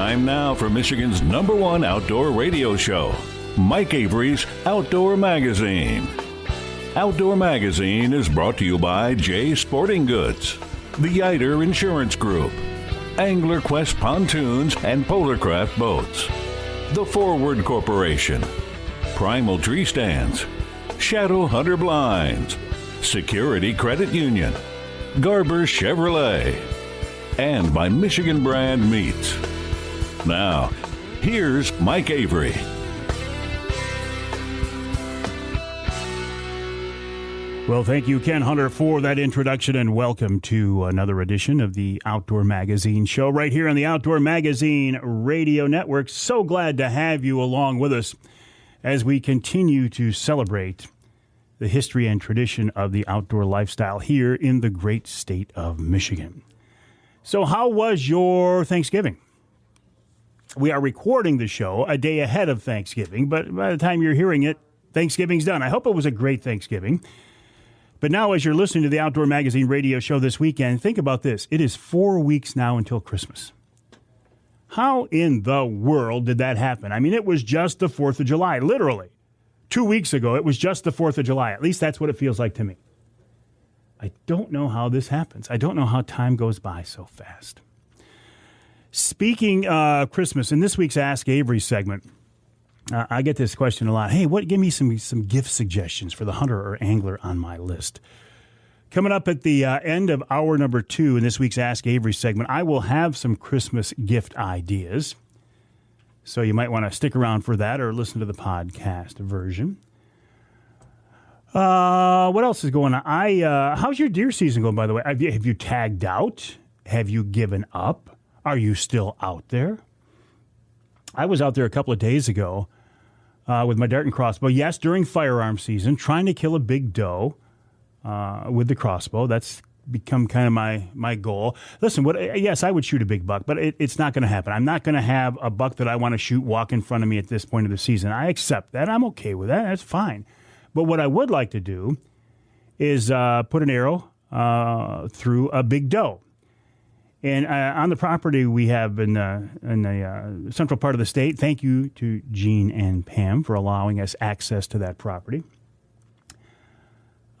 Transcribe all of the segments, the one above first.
Time now for Michigan's #1 outdoor radio show, Mike Avery's Outdoor Magazine. Outdoor Magazine is brought to you by J Sporting Goods, the Yider Insurance Group, Angler Quest Pontoons and Polarcraft Boats, The Forward Corporation, Primal Tree Stands, Shadow Hunter Blinds, Security Credit Union, Garber Chevrolet, and by Michigan Brand Meats. Now, here's Mike Avery. Well, thank you, Ken Hunter, for that introduction, and welcome to another edition of the Outdoor Magazine show right here on the Outdoor Magazine Radio Network. So glad to have you along with us as we continue to celebrate the history and tradition of the outdoor lifestyle here in the great state of Michigan. So how was your Thanksgiving? We are recording the show a day ahead of Thanksgiving, but by the time you're hearing it, Thanksgiving's done. I hope it was a great Thanksgiving. But now, as you're listening to the Outdoor Magazine radio show this weekend, think about this. It is 4 weeks now until Christmas. How in the world did that happen? I mean, it was just the 4th of July, literally. 2 weeks ago, it was just the 4th of July. At least that's what it feels like to me. I don't know how this happens. I don't know how time goes by so fast. Speaking of Christmas, in this week's Ask Avery segment, I get this question a lot. Hey, give me some gift suggestions for the hunter or angler on my list. Coming up at the end of hour number 2 in this week's Ask Avery segment, I will have some Christmas gift ideas. So you might want to stick around for that or listen to the podcast version. What else is going on? How's your deer season going, by the way? Have you tagged out? Have you given up? Are you still out there? I was out there a couple of days ago with my dart and crossbow. Yes, during firearm season, trying to kill a big doe with the crossbow. That's become kind of my goal. Listen, yes, I would shoot a big buck, but it's not going to happen. I'm not going to have a buck that I want to shoot walk in front of me at this point of the season. I accept that. I'm okay with that. That's fine. But what I would like to do is put an arrow through a big doe. And on the property we have in the central part of the state, thank you to Gene and Pam for allowing us access to that property.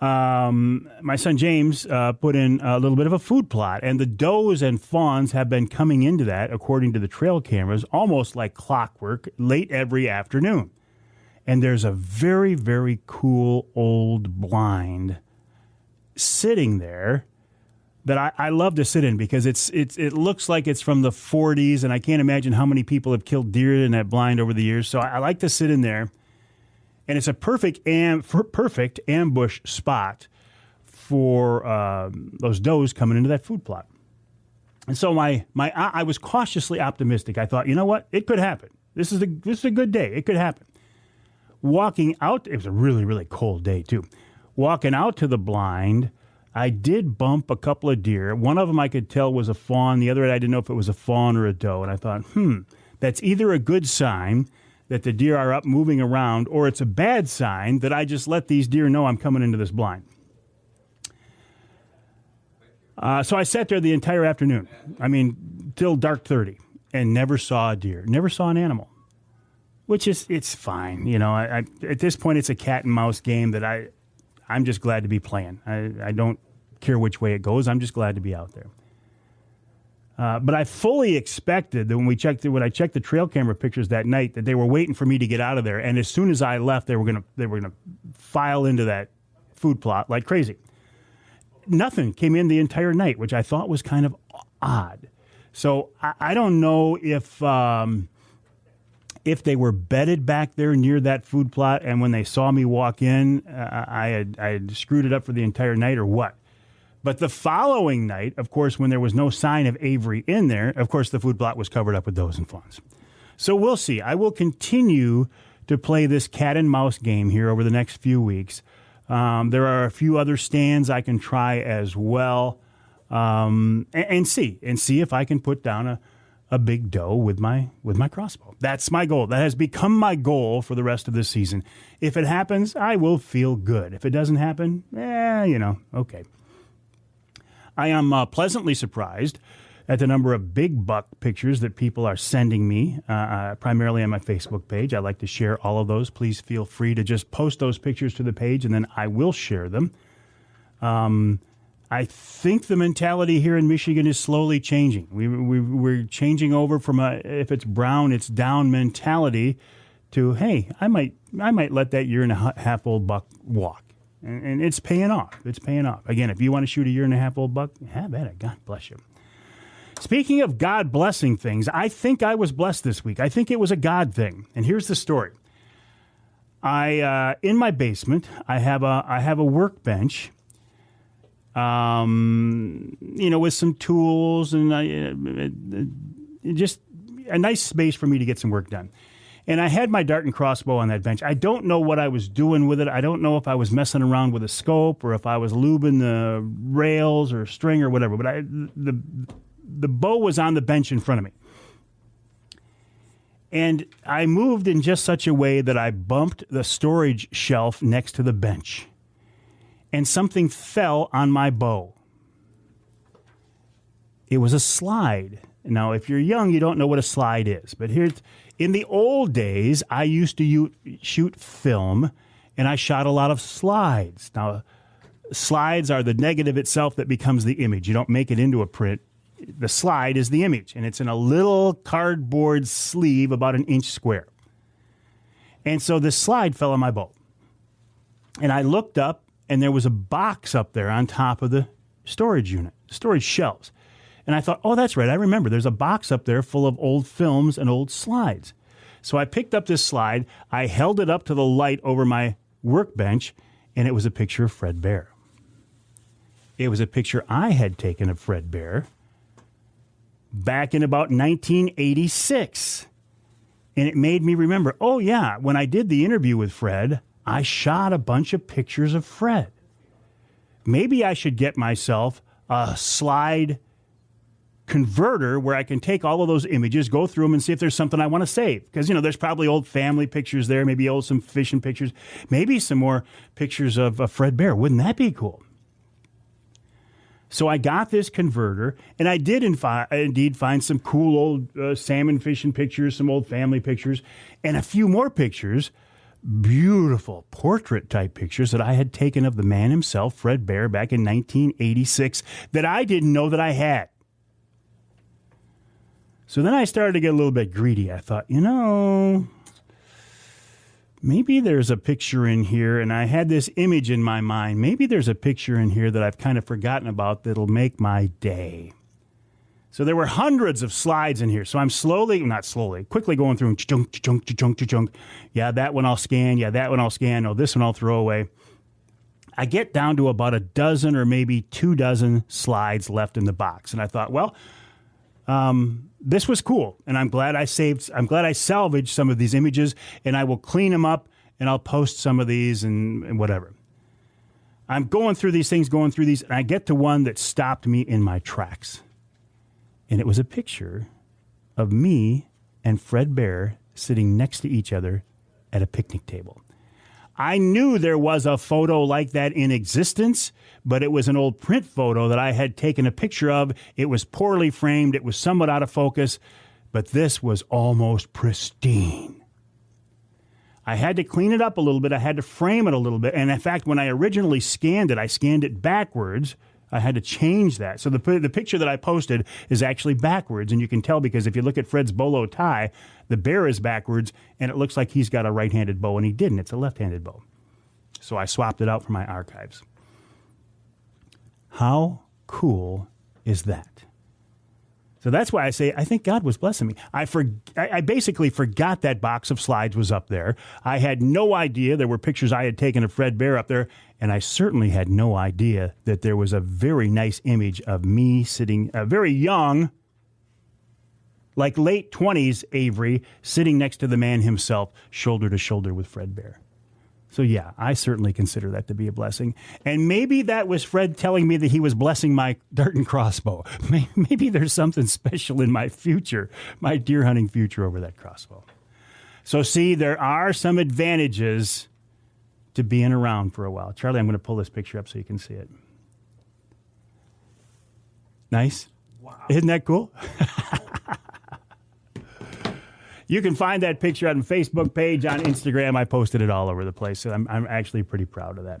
My son James put in a little bit of a food plot, and the does and fawns have been coming into that, according to the trail cameras, almost like clockwork, late every afternoon. And there's a very, very cool old blind sitting there that I love to sit in because it looks like it's from the 40s, and I can't imagine how many people have killed deer in that blind over the years. So I like to sit in there, and it's a perfect ambush spot for those does coming into that food plot. And so I was cautiously optimistic. I thought, you know what, it could happen. This is a good day. It could happen. Walking out, it was a really, really cold day too. Walking out to the blind, I did bump a couple of deer. One of them I could tell was a fawn. The other I didn't know if it was a fawn or a doe. And I thought, that's either a good sign that the deer are up moving around, or it's a bad sign that I just let these deer know I'm coming into this blind. So I sat there the entire afternoon. I mean, till dark 30, and never saw a deer, never saw an animal. Which it's fine. You know, I at this point, it's a cat and mouse game that I'm just glad to be playing. I don't care which way it goes. I'm just glad to be out there. But I fully expected that when I checked the trail camera pictures that night, that they were waiting for me to get out of there. And as soon as I left, they were gonna file into that food plot like crazy. Nothing came in the entire night, which I thought was kind of odd. So I don't know if they were bedded back there near that food plot, and when they saw me walk in, I had screwed it up for the entire night or what. But the following night, of course, when there was no sign of Avery in there, of course, the food plot was covered up with does and fawns. So we'll see. I will continue to play this cat and mouse game here over the next few weeks. There are a few other stands I can try as well, and see if I can put down a big doe with my crossbow. That's my goal. That has become my goal for the rest of this season. If it happens, I will feel good. If it doesn't happen, okay. I am pleasantly surprised at the number of big buck pictures that people are sending me, primarily on my Facebook page. I like to share all of those. Please feel free to just post those pictures to the page, and then I will share them. I think the mentality here in Michigan is slowly changing. We're changing over from if it's brown, it's down mentality to, hey, I might let that 1.5-year-old buck walk. And it's paying off. It's paying off. Again, if you want to shoot a 1.5-year-old buck, have at it. God bless you. Speaking of God blessing things, I think I was blessed this week. I think it was a God thing. And here's the story. In my basement, I have a workbench, with some tools and just a nice space for me to get some work done. And I had my dart and crossbow on that bench. I don't know what I was doing with it. I don't know if I was messing around with a scope or if I was lubing the rails or string or whatever. But the bow was on the bench in front of me. And I moved in just such a way that I bumped the storage shelf next to the bench. And something fell on my bow. It was a slide. Now, if you're young, you don't know what a slide is. But in the old days, I used to shoot film, and I shot a lot of slides. Now, slides are the negative itself that becomes the image. You don't make it into a print. The slide is the image, and it's in a little cardboard sleeve about 1 inch square. And so this slide fell on my bow. And I looked up, and there was a box up there on top of the storage shelves. And I thought, oh, that's right. I remember there's a box up there full of old films and old slides. So I picked up this slide. I held it up to the light over my workbench, and it was a picture of Fred Bear. It was a picture I had taken of Fred Bear back in about 1986. And it made me remember, oh, yeah, when I did the interview with Fred, I shot a bunch of pictures of Fred. Maybe I should get myself a slide converter where I can take all of those images, go through them, and see if there's something I want to save. Because, there's probably old family pictures there, maybe some fishing pictures, maybe some more pictures of Fred Bear. Wouldn't that be cool? So I got this converter, and I did indeed find some cool old salmon fishing pictures, some old family pictures, and a few more pictures, beautiful portrait-type pictures that I had taken of the man himself, Fred Bear, back in 1986, that I didn't know that I had. So then I started to get a little bit greedy. I thought, maybe there's a picture in here, and I had this image in my mind. Maybe there's a picture in here that I've kind of forgotten about that'll make my day. So there were hundreds of slides in here. So I'm quickly going through and chunk. Yeah, that one I'll scan. Yeah, that one I'll scan. Oh, this one I'll throw away. I get down to about a dozen or maybe 24 slides left in the box. And I thought, well, this was cool, and I'm glad I salvaged some of these images, and I will clean them up, and I'll post some of these and whatever. I'm going through these things, and I get to one that stopped me in my tracks. And it was a picture of me and Fred Bear sitting next to each other at a picnic table. I knew there was a photo like that in existence, but it was an old print photo that I had taken a picture of. It was poorly framed. It was somewhat out of focus, but this was almost pristine. I had to clean it up a little bit. I had to frame it a little bit. And in fact, when I originally scanned it, I scanned it backwards. I had to change that. So the picture that I posted is actually backwards, and you can tell because if you look at Fred's bolo tie, the bear is backwards, and it looks like he's got a right-handed bow, and he didn't. It's a left-handed bow. So I swapped it out for my archives. How cool is that? So that's why I say I think God was blessing me. I basically forgot that box of slides was up there. I had no idea there were pictures I had taken of Fred Bear up there, and I certainly had no idea that there was a very nice image of me sitting, a very young, like late 20s Avery, sitting next to the man himself, shoulder to shoulder with Fred Bear. So yeah, I certainly consider that to be a blessing. And maybe that was Fred telling me that he was blessing my dart and crossbow. Maybe there's something special in my future, my deer hunting future over that crossbow. So see, there are some advantages to being around for a while. Charlie, I'm going to pull this picture up so you can see it. Nice? Wow. Isn't that cool? You can find that picture on the Facebook page, on Instagram. I posted it all over the place, so I'm actually pretty proud of that.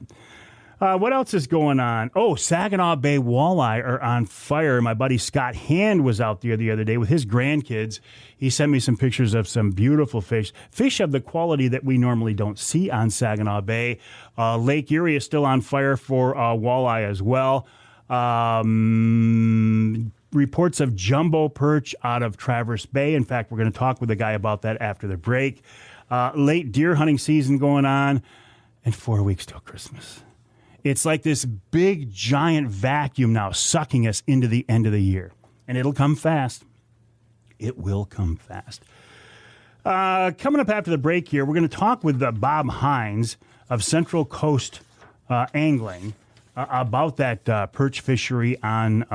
What else is going on? Oh, Saginaw Bay walleye are on fire. My buddy Scott Hand was out there the other day with his grandkids. He sent me some pictures of some beautiful fish. Fish of the quality that we normally don't see on Saginaw Bay. Lake Erie is still on fire for walleye as well. Reports of jumbo perch out of Traverse Bay. In fact, we're going to talk with a guy about that after the break. Late deer hunting season going on, and 4 weeks till Christmas. It's like this big, giant vacuum now sucking us into the end of the year. And it'll come fast. It will come fast. Coming up after the break here, we're going to talk with Bob Hinds of Central Coast Angling about that perch fishery on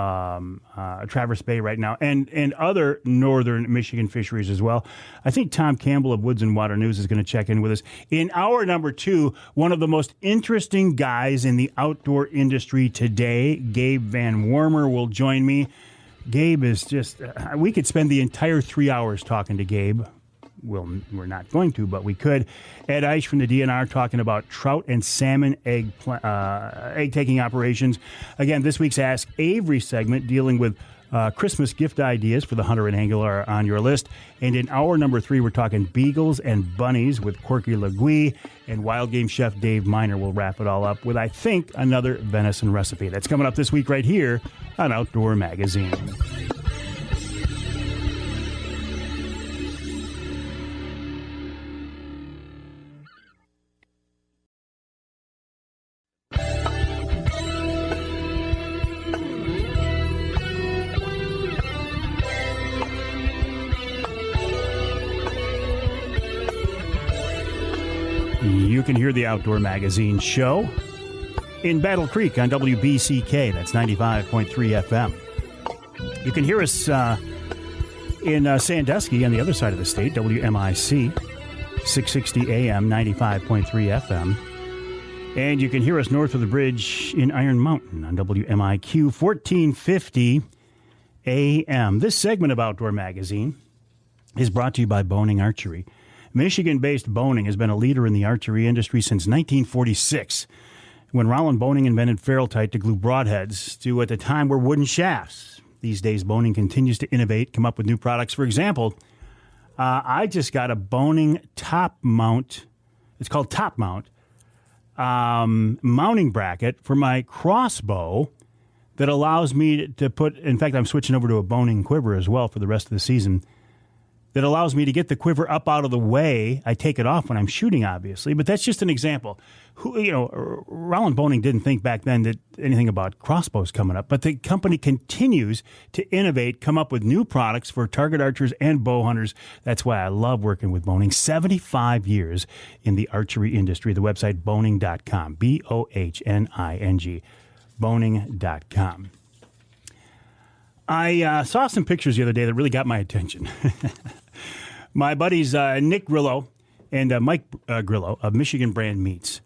Traverse Bay right now and other northern Michigan fisheries as well. I think Tom Campbell of Woods-n-Waternews is going to check in with us. In hour number 2, one of the most interesting guys in the outdoor industry today, Gabe Van Warmer, will join me. Gabe is just, we could spend the entire 3 hours talking to Gabe. Well, we're not going to, but we could. Ed Eisch from the DNR talking about trout and salmon egg-taking operations. Again, this week's Ask Avery segment dealing with Christmas gift ideas for the hunter and angler are on your list. And in hour number 3, we're talking beagles and bunnies with Corky Leque, and wild game chef Dave Minar will wrap it all up with, I think, another venison recipe. That's coming up this week right here on Outdoor Magazine. You can hear the Outdoor Magazine show in Battle Creek on WBCK. That's 95.3 FM. You can hear us in Sandusky on the other side of the state, WMIC, 660 AM, 95.3 FM. And you can hear us north of the bridge in Iron Mountain on WMIQ, 1450 AM. This segment of Outdoor Magazine is brought to you by Boning Archery. Michigan-based Boning has been a leader in the archery industry since 1946, when Roland Boning invented ferrule-tight to glue broadheads to, at the time, were wooden shafts. These days, Boning continues to innovate, come up with new products. For example, I just got a Boning top mount. It's called Top Mount mounting bracket for my crossbow that allows me to put. In fact, I'm switching over to a Boning quiver as well for the rest of the season. That allows me to get the quiver up out of the way. I take it off when I'm shooting, obviously, but that's just an example. Roland Boning didn't think back then that anything about crossbows coming up, but the company continues to innovate, come up with new products for target archers and bow hunters. That's why I love working with Boning. 75 years in the archery industry. The website, boning.com, Bohning, boning.com. I saw some pictures the other day that really got my attention. My buddies Nick Grillo and Mike Grillo of Michigan Brand Meats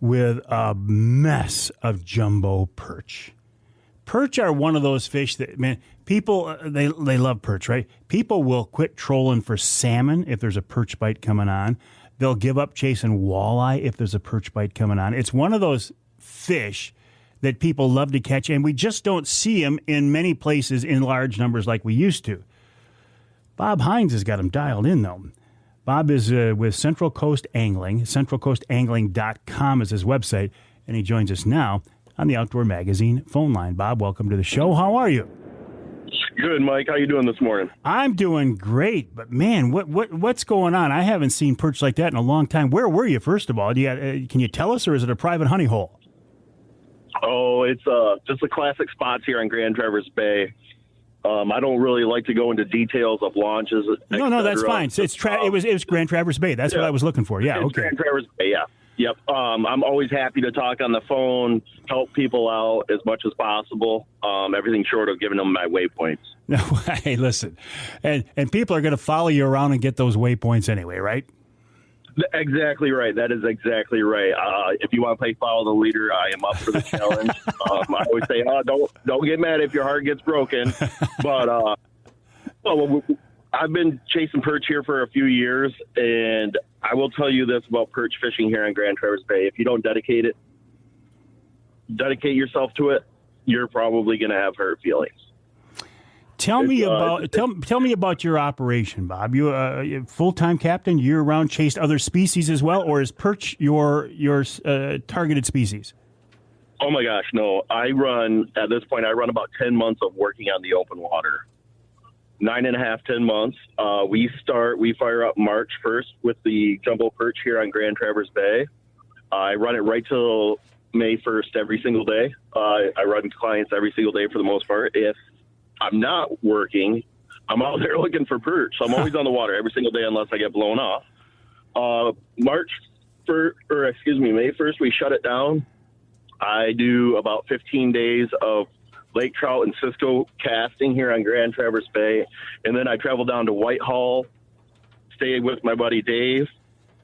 with a mess of jumbo perch. Perch are one of those fish that, man, people, they love perch, right? People will quit trolling for salmon if there's a perch bite coming on. They'll give up chasing walleye if there's a perch bite coming on. It's one of those fish that people love to catch, and we just don't see them in many places in large numbers like we used to. Bob Hinds has got them dialed in, though. Bob is with Central Coast Angling. CentralCoastAngling.com is his website, and he joins us now on the Outdoor Magazine phone line. Bob, welcome to the show. How are you? Good, Mike. How you doing this morning? I'm doing great, but man, what's going on? I haven't seen perch like that in a long time. Where were you, first of all? Can you tell us, or is it a private honey hole? Oh, it's just the classic spots here on Grand Traverse Bay. I don't really like to go into details of launches. No, that's fine. It was Grand Traverse Bay. That's what I was looking for. Yeah, okay. Grand Traverse Bay, yeah. Yep. I'm always happy to talk on the phone, help people out as much as possible. Everything short of giving them my waypoints. No, hey, listen, and people are going to follow you around and get those waypoints anyway, right? Exactly right. That is exactly right. If you want to play follow the leader, I am up for the challenge. I always say, don't get mad if your heart gets broken. But I've been chasing perch here for a few years, and I will tell you this about perch fishing here on Grand Traverse Bay. If you don't dedicate yourself to it, you're probably going to have hurt feelings. Tell me about your operation, Bob. You a full-time captain, year-round, chased other species as well, or is perch your targeted species? Oh my gosh, no! At this point I run about 10 months of working on the open water. 9.5, 10 months. We fire up March 1st with the jumbo perch here on Grand Traverse Bay. I run it right till May 1st every single day. I run clients every single day for the most part. If I'm not working, I'm out there looking for perch. So I'm always on the water every single day unless I get blown off. May 1st, we shut it down. I do about 15 days of lake trout and Cisco casting here on Grand Traverse Bay. And then I travel down to Whitehall, stay with my buddy Dave,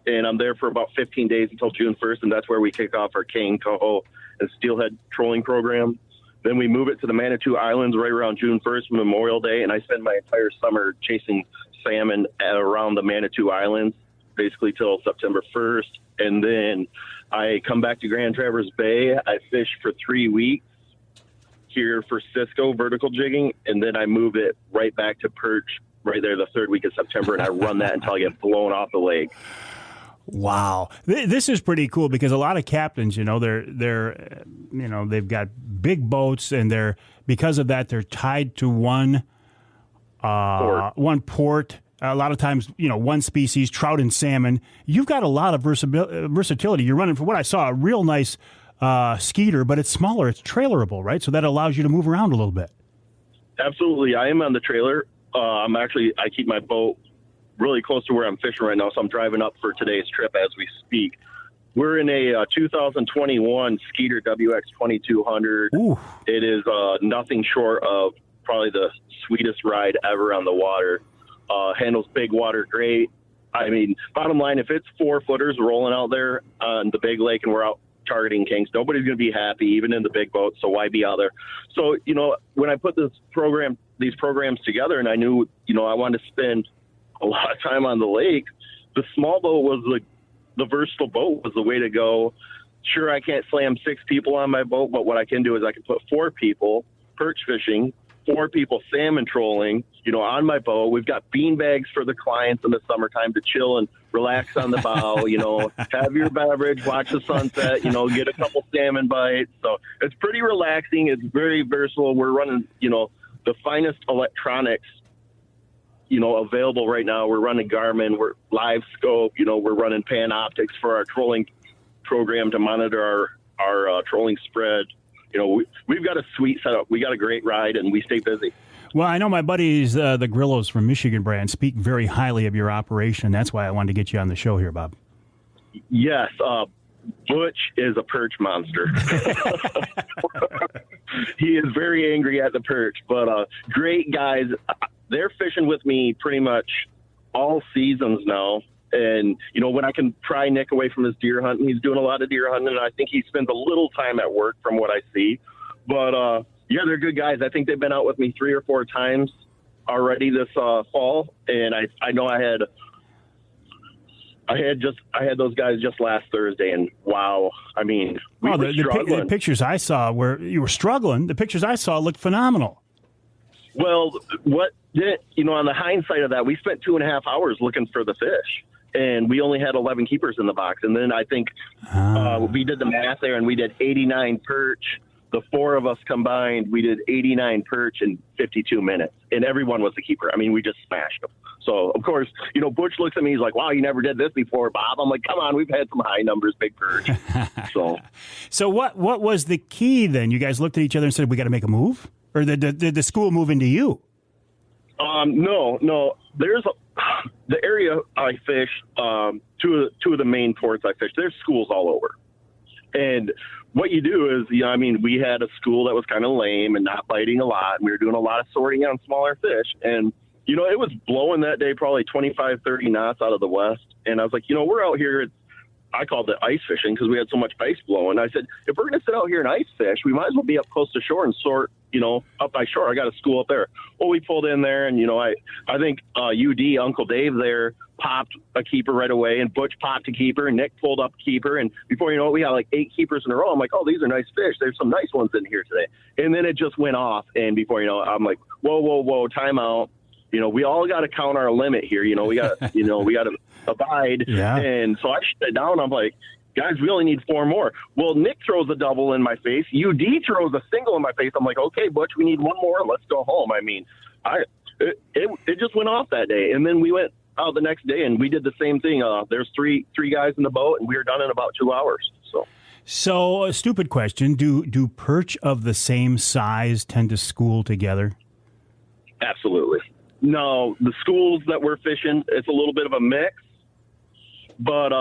and I'm there for about 15 days until June 1st, and that's where we kick off our Cane, Coho, and Steelhead trolling program. Then we move it to the Manitou Islands right around June 1st, Memorial Day, and I spend my entire summer chasing salmon around the Manitou Islands, basically till September 1st. And then I come back to Grand Traverse Bay. I fish for 3 weeks here for Cisco vertical jigging, and then I move it right back to perch right there the third week of September, and I run that until I get blown off the lake. Wow, this is pretty cool because a lot of captains, they've got big boats, and because of that they're tied to one port. A lot of times, one species, trout and salmon. You've got a lot of versatility. You're running, for what I saw, a real nice skeeter, but it's smaller. It's trailerable, right? So that allows you to move around a little bit. Absolutely, I am on the trailer. I keep my boat really close to where I'm fishing right now, so I'm driving up for today's trip as we speak. We're in a 2021 Skeeter WX 2200. Ooh. It is nothing short of probably the sweetest ride ever on the water. Handles big water great. I mean, bottom line, if it's 4-footers rolling out there on the big lake and we're out targeting kinks, nobody's going to be happy, even in the big boats, so why be out there? So, when I put these programs together, and I knew, I wanted to spend a lot of time on the lake, the small boat was the versatile boat was the way to go. Sure, I can't slam 6 people on my boat, but what I can do is I can put 4 people perch fishing, 4 people salmon trolling, on my boat. We've got bean bags for the clients in the summertime to chill and relax on the bow, have your beverage, watch the sunset, get a couple salmon bites. So it's pretty relaxing. It's very versatile. We're running, the finest electronics available right now. We're running Garmin, we're live scope, we're running pan optics for our trolling program to monitor our trolling spread. We've got a sweet setup. We got a great ride, and we stay busy. Well, I know my buddies, the Grillos from Michigan brand, speak very highly of your operation. That's why I wanted to get you on the show here, Bob. Yes. Butch is a perch monster. He is very angry at the perch, but great guys. They're fishing with me pretty much all seasons now. And, when I can pry Nick away from his deer hunting, he's doing a lot of deer hunting, and I think he spends a little time at work from what I see. But, they're good guys. I think they've been out with me 3 or 4 times already this fall. And I know I had those guys just last Thursday, and wow, I mean, we were struggling. The pictures I saw where you were struggling, the pictures I saw looked phenomenal. Well, on the hindsight of that, we spent 2.5 hours looking for the fish, and we only had 11 keepers in the box. And then I think we did the math there, and we did 89 perch. The 4 of us combined, we did 89 perch in 52 minutes, and everyone was the keeper. I mean, we just smashed them. So, of course, Butch looks at me, he's like, wow, you never did this before, Bob. I'm like, come on, we've had some high numbers, big perch. So what was the key then? You guys looked at each other and said, we got to make a move? Or did the school move into you? No. There's the area I fish, 2 of the main ports I fish, there's schools all over. And what you do is, we had a school that was kind of lame and not biting a lot, and we were doing a lot of sorting on smaller fish. And it was blowing that day, probably 25, 30 knots out of the west. And I was like, we're out here. I called it ice fishing because we had so much ice blowing. I said, if we're going to sit out here and ice fish, we might as well be up close to shore and sort, up by shore. I got a school up there. Well, we pulled in there, and, I think UD, Uncle Dave there, popped a keeper right away, and Butch popped a keeper, and Nick pulled up a keeper. And before you know it, we had like 8 keepers in a row. I'm like, oh, these are nice fish. There's some nice ones in here today. And then it just went off. And before you know it, I'm like, whoa, time out. We all got to count our limit here. We got, we got to abide. Yeah. And so I shut it down. I'm like, guys, we only need 4 more. Well, Nick throws a double in my face. UD throws a single in my face. I'm like, okay, Butch, we need 1 more. Let's go home. I mean, it just went off that day. And then we went out the next day and we did the same thing. There's three guys in the boat, and we were done in about 2 hours. So a stupid question. Do perch of the same size tend to school together? Absolutely. No, the schools that we're fishing, it's a little bit of a mix. But,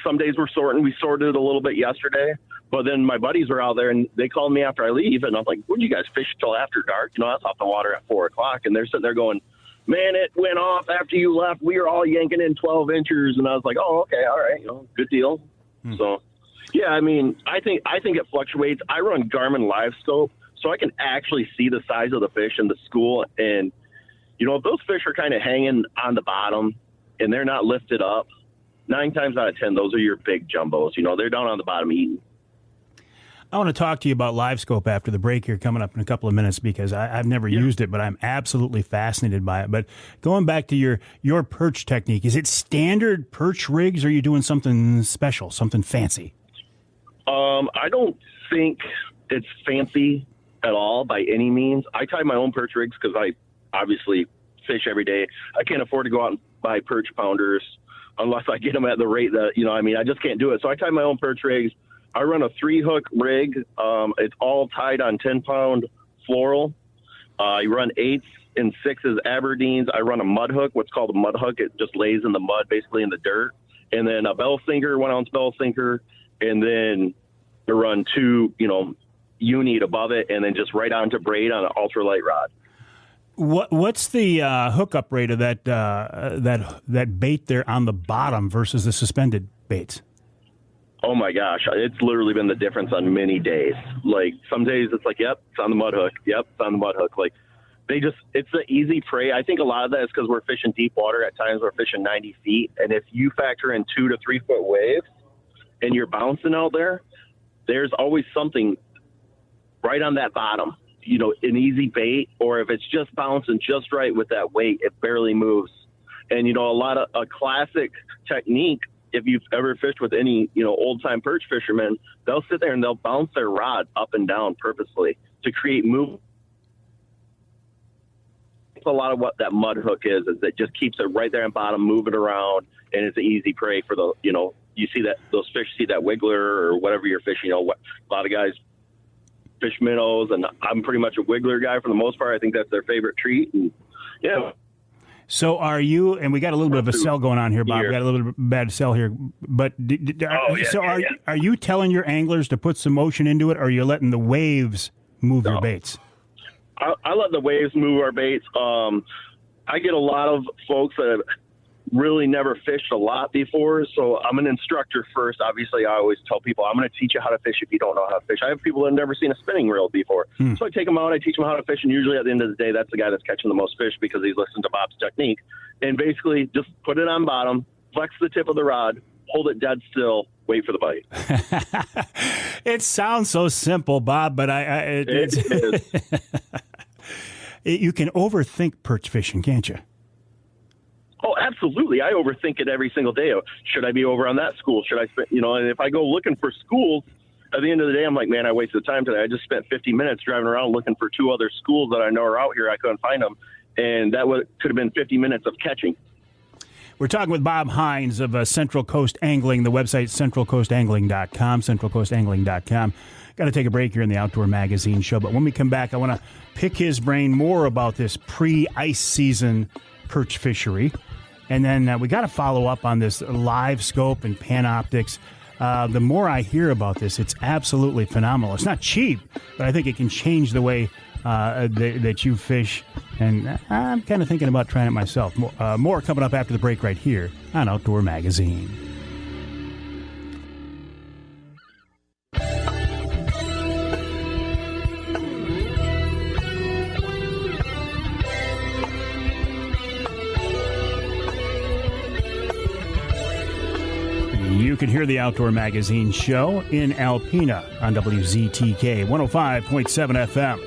some days we're sorting. We sorted a little bit yesterday. But then my buddies were out there, and they called me after I leave. And I'm like, wouldn't you guys fish till after dark? That's off the water at 4 o'clock. And they're sitting there going, man, it went off after you left. We were all yanking in 12 inchers. And I was like, oh, okay, all right, good deal. So, yeah, I mean, I think it fluctuates. I run Garmin Live Scope, so I can actually see the size of the fish in the school. And, if those fish are kind of hanging on the bottom and they're not lifted up, 9 times out of 10, those are your big jumbos. They're down on the bottom eating. I want to talk to you about Live Scope after the break here coming up in a couple of minutes because I've never used it, but I'm absolutely fascinated by it. But going back to your perch technique, is it standard perch rigs or are you doing something special, something fancy? I don't think it's fancy at all by any means. I tie my own perch rigs because I obviously fish every day. I can't afford to go out and buy perch pounders unless I get them at the rate that, I just can't do it. So I tie my own perch rigs. I run a 3-hook rig. It's all tied on 10-pound floral. I run 8s and 6s Aberdeens. I run a mud hook, what's called a mud hook. It just lays in the mud, basically in the dirt. And then a bell sinker, 1-ounce bell sinker. And then I run 2, unit above it, and then just right onto braid on an ultralight rod. What's the hookup rate of that bait there on the bottom versus the suspended baits? Oh my gosh, it's literally been the difference on many days. Like some days it's like, yep, it's on the mud hook. Yep, it's on the mud hook. Like it's an easy prey. I think a lot of that is because we're fishing deep water. At times we're fishing 90 feet. And if you factor in 2 to 3 foot waves and you're bouncing out there, there's always something right on that bottom, an easy bait, or if it's just bouncing just right with that weight, it barely moves. And, a classic technique, if you've ever fished with any, old time perch fishermen, they'll sit there and they'll bounce their rod up and down purposely to create movement. It's a lot of what that mud hook is it just keeps it right there on bottom, moving around, and it's an easy prey for the, you see that those fish see that wiggler or whatever you're fishing. A lot of guys fish minnows, and I'm pretty much a wiggler guy for the most part. I think that's their favorite treat. And yeah. So are you? And we got a little bit of a sell going on here, Bob. We got a little bit of bad sell here, but are you telling your anglers to put some motion into it, or are you letting the waves move your baits? I let the waves move our baits. I get a lot of folks that have really never fished a lot before, so I'm an instructor first. Obviously, I always tell people I'm going to teach you how to fish if you don't know how to fish. I have people that have never seen a spinning reel before, so I take them out, I teach them how to fish, and usually at the end of the day, that's the guy that's catching the most fish because he's listened to Bob's technique. And basically, just put it on bottom, flex the tip of the rod, hold it dead still, wait for the bite. It sounds so simple, Bob, but it is. You can overthink perch fishing, can't you? Oh, absolutely. I overthink it every single day. Should I be over on that school? Should I spend, and if I go looking for schools, at the end of the day, I'm like, man, I wasted time today. I just spent 50 minutes driving around looking for 2 other schools that I know are out here. I couldn't find them. And that could have been 50 minutes of catching. We're talking with Bob Hinds of Central Coast Angling, the website centralcoastangling.com, centralcoastangling.com. Got to take a break here in the Outdoor Magazine show. But when we come back, I want to pick his brain more about this pre-ice season perch fishery. And then we got to follow up on this live scope and Panoptics. The more I hear about this, it's absolutely phenomenal. It's not cheap, but I think it can change the way that you fish And I'm kind of thinking about trying it myself. More coming up after the break right here on Outdoor Magazine. You can hear the Outdoor Magazine show in Alpena on WZTK 105.7 FM.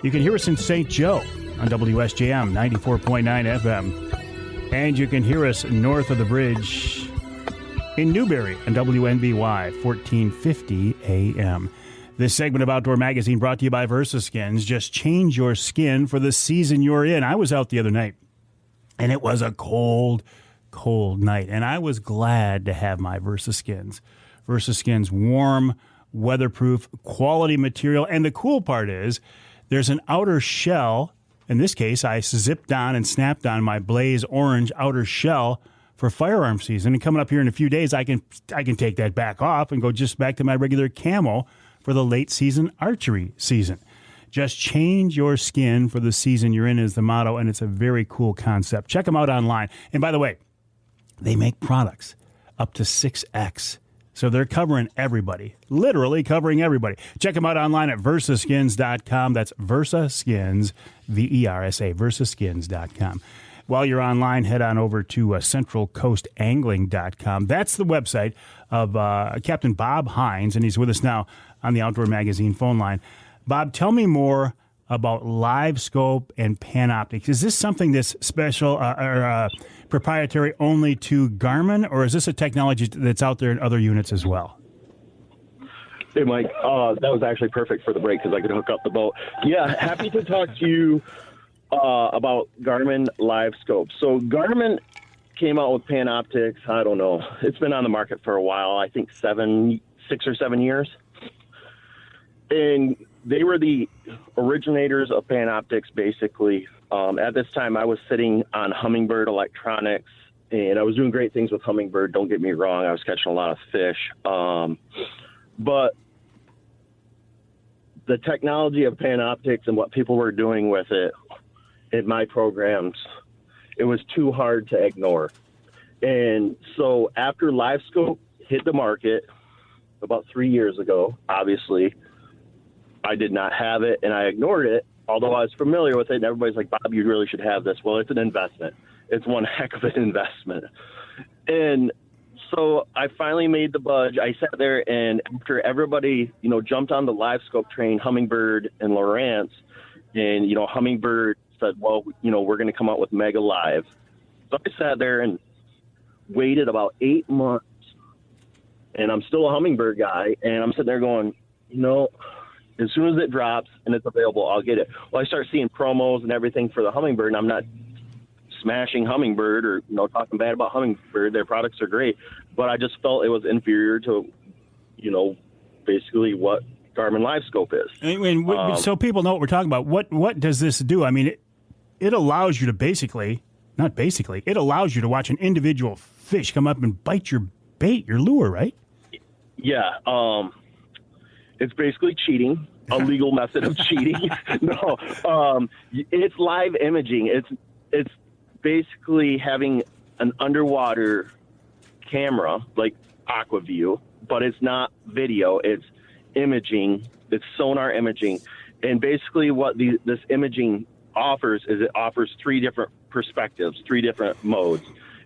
You can hear us in St. Joe on WSJM 94.9 FM. And you can hear us north of the bridge in Newberry on WNBY 1450 AM. This segment of Outdoor Magazine brought to you by VersaSkins. Just change your skin for the season you're in. I was out the other night, and it was a cold night, and I was glad to have my VersaSkins. VersaSkins warm, weatherproof, quality material, and the cool part is there's an outer shell. In this case, I zipped on and snapped on my Blaze Orange outer shell for firearm season, and coming up here in a few days, I can take that back off and go just back to my regular camo for the late season archery season. Just change your skin for the season you're in is the motto, and it's a very cool concept. Check them out online. And by the way, they make products up to 6X. So they're covering everybody, literally covering everybody. Check them out online at versaskins.com. That's VersaSkins, VERSA, versaskins.com. While you're online, head on over to centralcoastangling.com. That's the website of Captain Bob Hinds, and he's with us now on the Outdoor Magazine phone line. Bob, tell me more about live scope and Panoptics. Is this something that's special or proprietary only to Garmin, or is this a technology that's out there in other units as well? Hey, Mike, that was actually perfect for the break because I could hook up the boat. Yeah, happy to talk to you about Garmin Live Scope. So Garmin came out with Panoptics, I don't know. It's been on the market for a while, I think 6 or 7 years. And they were the originators of Panoptics, basically. At this time, I was sitting on Humminbird Electronics, and I was doing great things with Humminbird. Don't get me wrong. I was catching a lot of fish. But the technology of Panoptics and what people were doing with it in my programs, it was too hard to ignore. And so after LiveScope hit the market about 3 years ago, obviously, I did not have it, and I ignored it, although I was familiar with it, and everybody's like, Bob, you really should have this. Well, it's an investment. It's one heck of an investment. And so I finally made the budge. I sat there, and after everybody, jumped on the LiveScope train, Humminbird and Lowrance, and, Humminbird said, well, we're going to come out with Mega Live. So I sat there and waited about 8 months, and I'm still a Humminbird guy, and I'm sitting there going, as soon as it drops and it's available, I'll get it. Well, I start seeing promos and everything for the Humminbird, and I'm not smashing Humminbird or, talking bad about Humminbird. Their products are great, but I just felt it was inferior to, basically what Garmin LiveScope is. So people know what we're talking about. What does this do? I mean, it allows you to it allows you to watch an individual fish come up and bite your bait, your lure, right? Yeah. It's basically cheating, a legal method of cheating. No, it's live imaging. It's basically having an underwater camera, like AquaView, but it's not video. It's imaging. It's sonar imaging. And basically what this imaging offers is it offers 3 different perspectives, 3 different modes.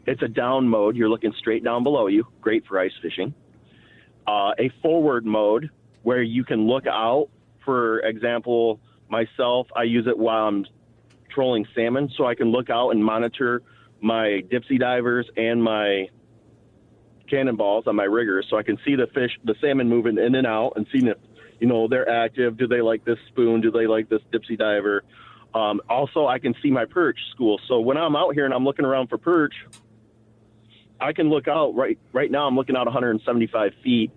It's a down mode. You're looking straight down below you. Great for ice fishing. A forward mode, where you can look out. For example, myself, I use it while I'm trolling salmon, so I can look out and monitor my dipsy divers and my cannonballs on my riggers, so I can see the salmon moving in and out and seeing if, they're active. Do they like this spoon? Do they like this dipsy diver? Also, I can see my perch school. So when I'm out here and I'm looking around for perch, I can look out. Right now I'm looking out 175 feet,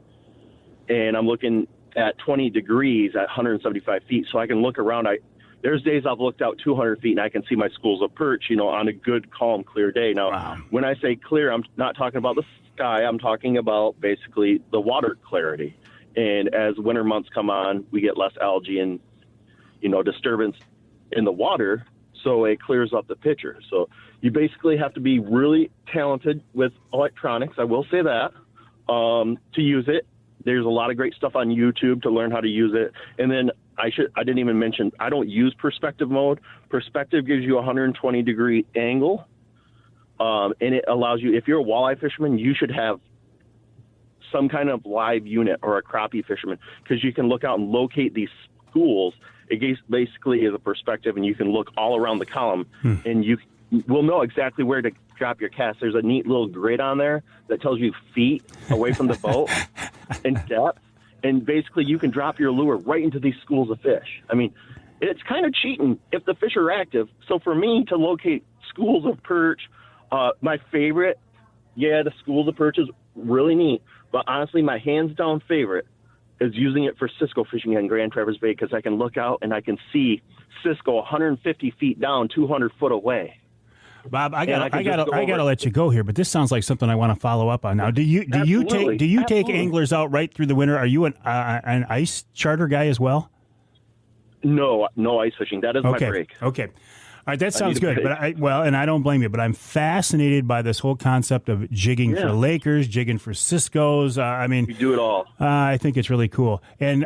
and I'm looking at 20 degrees at 175 feet. So I can look around. There's days I've looked out 200 feet and I can see my schools of perch, on a good, calm, clear day. Now, wow. When I say clear, I'm not talking about the sky. I'm talking about basically the water clarity. And as winter months come on, we get less algae and, disturbance in the water, so it clears up the picture. So you basically have to be really talented with electronics, I will say that, to use it. There's a lot of great stuff on YouTube to learn how to use it. And then I didn't even mention, I don't use perspective mode. Perspective gives you a 120-degree angle, and it allows you, if you're a walleye fisherman, you should have some kind of live unit, or a crappie fisherman, because you can look out and locate these schools. It basically is a perspective, and you can look all around the column, and you will know exactly where to drop your cast. There's a neat little grid on there that tells you feet away from the boat and depth, and basically you can drop your lure right into these schools of fish. I mean, it's kind of cheating if the fish are active. So for me to locate schools of perch, my favorite, the schools of perch is really neat, but honestly, my hands-down favorite is using it for Cisco fishing on Grand Traverse Bay, because I can look out and I can see Cisco 150 feet down, 200 foot away. Bob, I gotta let you go here, but this sounds like something I want to follow up on. Now, do you take anglers out right through the winter? Are you an ice charter guy as well? No ice fishing. That is my break. Okay. All right, that sounds good. But I don't blame you, but I'm fascinated by this whole concept of jigging for Lakers, jigging for Cisco's. You do it all. I think it's really cool. And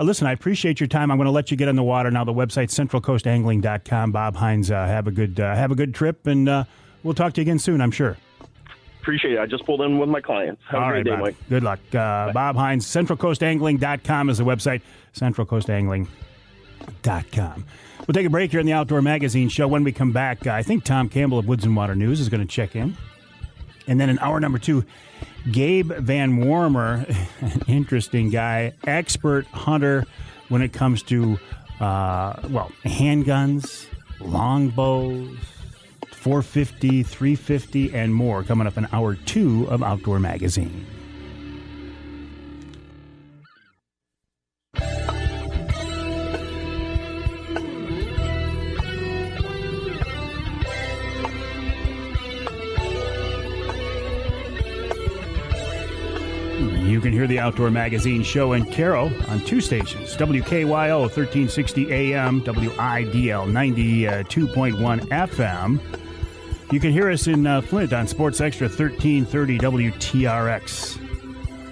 listen, I appreciate your time. I'm going to let you get on the water now. The website centralcoastangling.com. Bob Hinds, have a good trip, and we'll talk to you again soon, I'm sure. Appreciate it. I just pulled in with my clients. Have a great day, Bob. Mike. Good luck. Bob Hinds, centralcoastangling.com is the website. centralcoastangling.com. We'll take a break here in the Outdoor Magazine show. When we come back, I think Tom Campbell of Woods-n-Waternews is going to check in. And then in hour number 2, Gabe Van Warmer, an interesting guy, expert hunter when it comes to, handguns, longbows, 450, 350, and more, coming up in hour 2 of Outdoor Magazine. You can hear the Outdoor Magazine show in Caro on 2 stations, WKYO 1360 AM, WIDL 92.1 FM. You can hear us in Flint on Sports Extra 1330 WTRX.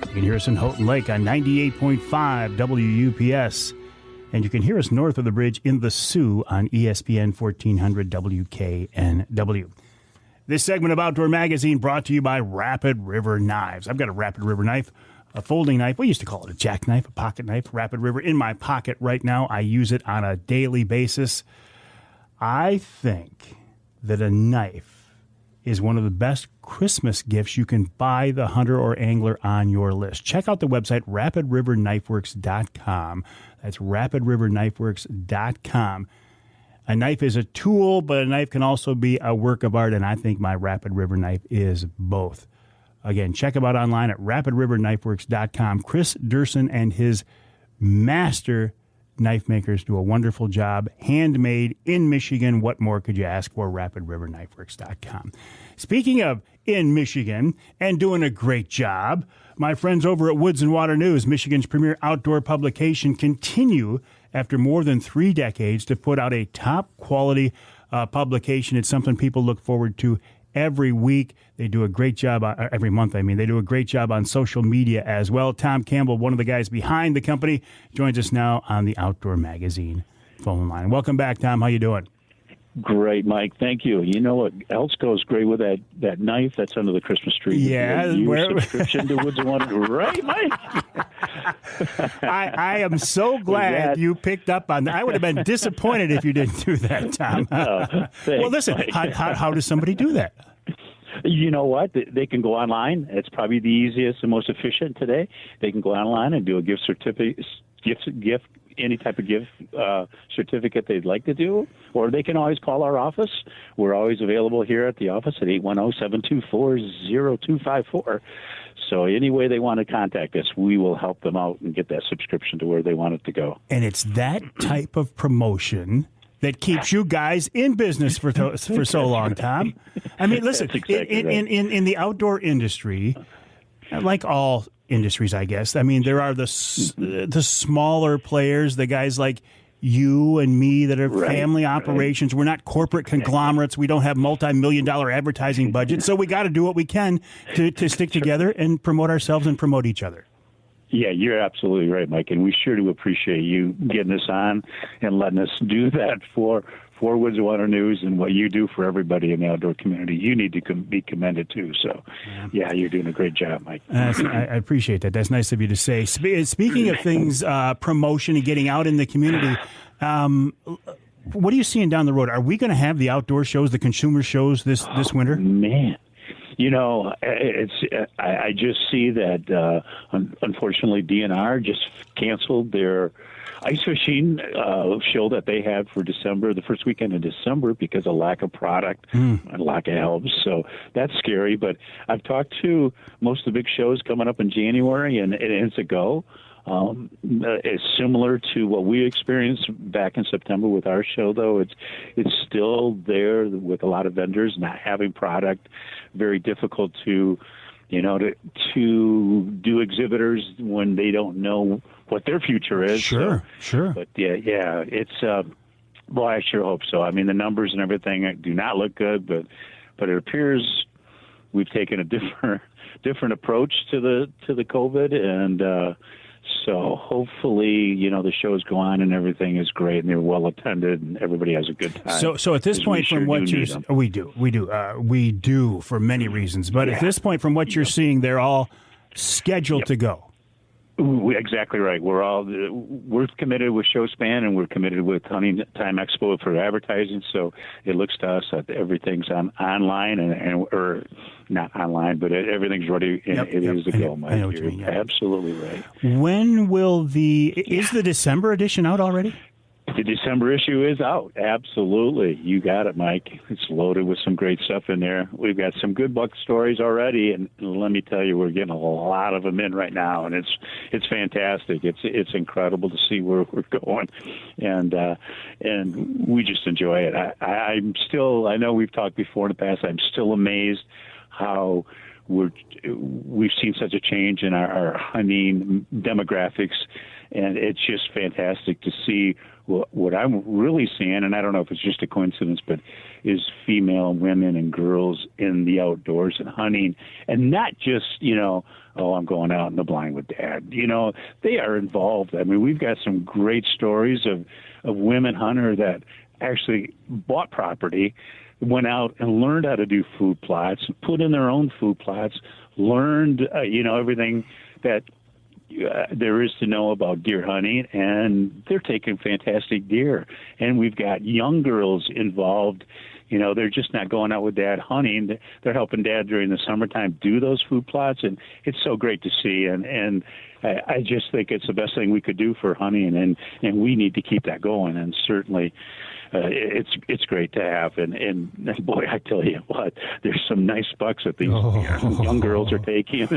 You can hear us in Houghton Lake on 98.5 WUPS. And you can hear us north of the bridge in the Sioux on ESPN 1400 WKNW. This segment of Outdoor Magazine brought to you by Rapid River Knives. I've got a Rapid River knife, a folding knife. We used to call it a jackknife, a pocket knife. Rapid River in my pocket right now. I use it on a daily basis. I think that a knife is one of the best Christmas gifts you can buy the hunter or angler on your list. Check out the website, rapidriverknifeworks.com. That's rapidriverknifeworks.com. A knife is a tool, but a knife can also be a work of art, and I think my Rapid River knife is both. Again, check them out online at rapidriverknifeworks.com. Chris Durson and his master knife makers do a wonderful job. Handmade in Michigan. What more could you ask for? rapidriverknifeworks.com. Speaking of in Michigan and doing a great job, my friends over at Woods-n-Waternews, Michigan's premier outdoor publication, continue after more than 3 decades to put out a top-quality publication. It's something people look forward to every week. They do a great job, every month, they do a great job on social media as well. Tom Campbell, one of the guys behind the company, joins us now on the Outdoor Magazine phone line. Welcome back, Tom. How you doing? Great, Mike. Thank you. You know what else goes great with that knife that's under the Christmas tree? Yeah. Subscription to Woods-n-Waternews. Right, Mike? I am so glad you picked up on that. I would have been disappointed if you didn't do that, Tom. Well, listen, how does somebody do that? You know what? They can go online. It's probably the easiest and most efficient today. They can go online and do a gift certificate, any type of gift certificate they'd like to do, or they can always call our office. We're always available here at the office at 810-724-0254. So any way they want to contact us, we will help them out and get that subscription to where they want it to go. And it's that type of promotion that keeps you guys in business for so long, Tom. I mean, listen, in the outdoor industry, like all industries, I guess. I mean, there are the smaller players, the guys like you and me that are Right, family operations. We're not corporate conglomerates. We don't have multi-million-dollar advertising budgets. So we got to do what we can to stick together and promote ourselves and promote each other. Yeah, you're absolutely right, Mike, and we sure do appreciate you getting us on and letting us do that for Woods-n-Waternews and what you do for everybody in the outdoor community. You need to be commended too. So, yeah, you're doing a great job, Mike. I appreciate that. That's nice of you to say. Speaking of things, promotion and getting out in the community, what are you seeing down the road? Are we going to have the outdoor shows, the consumer shows this winter? Man. I just see that, unfortunately, DNR just canceled their ice fishing show that they had for December, the first weekend of December, because of lack of product and lack of helps. So that's scary. But I've talked to most of the big shows coming up in January, and it's a go. It's similar to what we experienced back in September with our show, though. It's still there with a lot of vendors not having product. Very difficult to do exhibitors when they don't know what their future is. Sure. But yeah, it's well, I sure hope so. I mean, the numbers and everything do not look good, but it appears we've taken a different approach to the COVID, and so hopefully, the shows go on and everything is great and they're well attended and everybody has a good time. So at this point, from what we do for many reasons, but at this point, from what you're seeing, they're all scheduled to go. Exactly right. We're committed with ShowSpan and we're committed with Hunting Time Expo for advertising. So it looks to us that everything's online or not online, but everything's ready. And it is a go, Mike. You're absolutely right. When will is the December edition out already? The December issue is out. Absolutely. You got it, Mike. It's loaded with some great stuff in there. We've got some good buck stories already, and let me tell you, we're getting a lot of them in right now, and it's fantastic. It's incredible to see where we're going, and we just enjoy it. I know we've talked before in the past, I'm still amazed how we've seen such a change in our hunting demographics, and it's just fantastic to see what I'm really seeing, and I don't know if it's just a coincidence, but is female women and girls in the outdoors and hunting, and not just, I'm going out in the blind with Dad. They are involved. I mean, we've got some great stories of women hunter that actually bought property, went out and learned how to do food plots, put in their own food plots, learned, everything that there is to know about deer hunting, and they're taking fantastic deer. And we've got young girls involved. They're just not going out with Dad hunting. They're helping Dad during the summertime do those food plots, and it's so great to see. And I just think it's the best thing we could do for hunting, and we need to keep that going. And certainly, it's great to have. And boy, I tell you what, there's some nice bucks that these young girls are taking,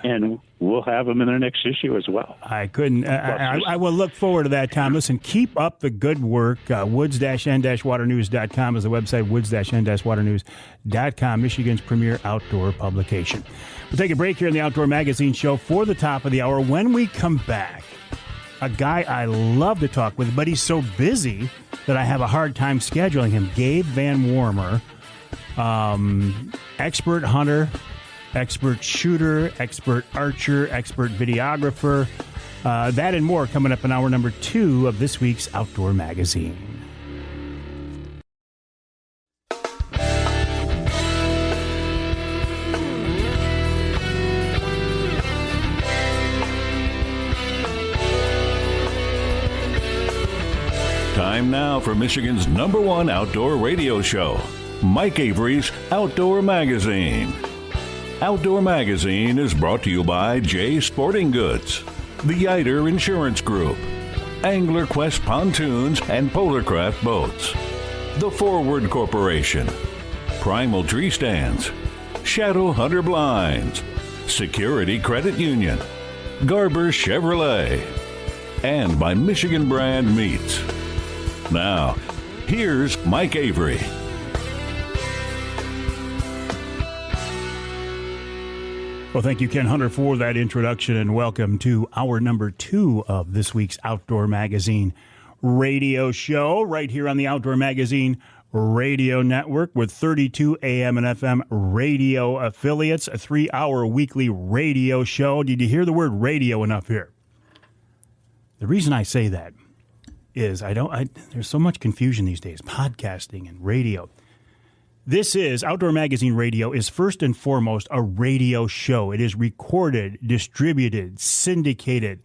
and we'll have them in their next issue as well. I couldn't. I will look forward to that, Tom. Listen, keep up the good work. Woods-n-Waternews.com is the website. Woods-n-Waternews.com, Michigan's premier outdoor publication. We'll take a break here in the Outdoor Magazine Show for the top of the hour. When we come back, a guy I love to talk with, but he's so busy that I have a hard time scheduling him. Gabe Van Warmer, expert hunter, expert shooter, expert archer, expert videographer. That and more coming up in hour number 2 of this week's Outdoor Magazine. Time now for Michigan's #1 outdoor radio show, Mike Avery's Outdoor Magazine. Outdoor Magazine is brought to you by J Sporting Goods, the Yider Insurance Group, Angler Quest Pontoons and Polarcraft Boats, The Forward Corporation, Primal Tree Stands, Shadow Hunter Blinds, Security Credit Union, Garber Chevrolet, and by Michigan Brand Meats. Now, here's Mike Avery. Well, thank you, Ken Hunter, for that introduction, and welcome to hour number 2 of this week's Outdoor Magazine radio show right here on the Outdoor Magazine Radio Network with 32 AM and FM radio affiliates, a 3-hour weekly radio show. Did you hear the word radio enough here? The reason I say that is there's so much confusion these days, podcasting and radio. This is Outdoor Magazine Radio is first and foremost a radio show. It is recorded, distributed, syndicated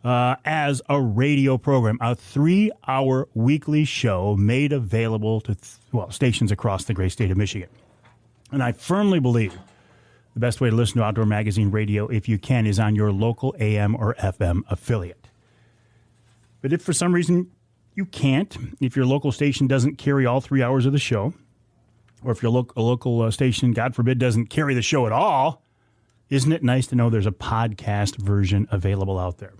as a radio program, a 3-hour weekly show made available to stations across the great state of Michigan. And I firmly believe the best way to listen to Outdoor Magazine Radio, if you can, is on your local AM or FM affiliate. But if for some reason you can't, if your local station doesn't carry all 3 hours of the show, or if your local station, God forbid, doesn't carry the show at all, isn't it nice to know there's a podcast version available out there?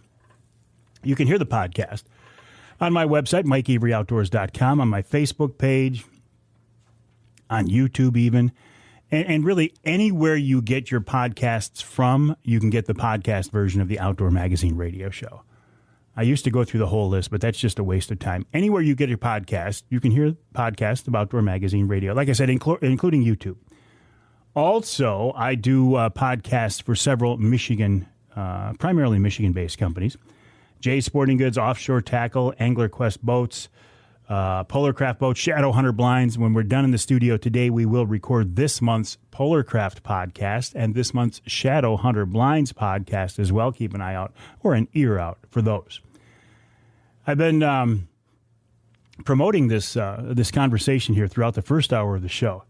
You can hear the podcast on my website, MikeAveryOutdoors.com, on my Facebook page, on YouTube even, and really anywhere you get your podcasts from, you can get the podcast version of the Outdoor Magazine Radio show. I used to go through the whole list, but that's just a waste of time. Anywhere you get your podcast, you can hear podcasts of Outdoor Magazine Radio. Like I said, including YouTube. Also, I do podcasts for several Michigan, primarily Michigan-based companies. Jay Sporting Goods, Offshore Tackle, Angler Quest Boats, Polar Craft Boats, Shadow Hunter Blinds. When we're done in the studio today, we will record this month's Polar Craft podcast and this month's Shadow Hunter Blinds podcast as well. Keep an eye out or an ear out for those. I've been promoting this conversation here throughout the first hour of the show.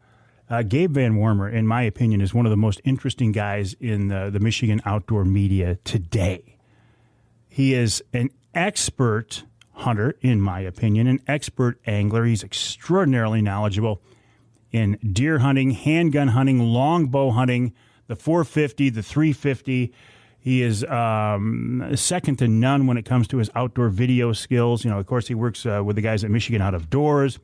Gabe Van Warmer, in my opinion, is one of the most interesting guys in the Michigan outdoor media today. He is an expert hunter, in my opinion, an expert angler. He's extraordinarily knowledgeable in deer hunting, handgun hunting, longbow hunting, the 450, the 350. He is second to none when it comes to his outdoor video skills. You know, of course, he works with the guys at Michigan Out of Doors,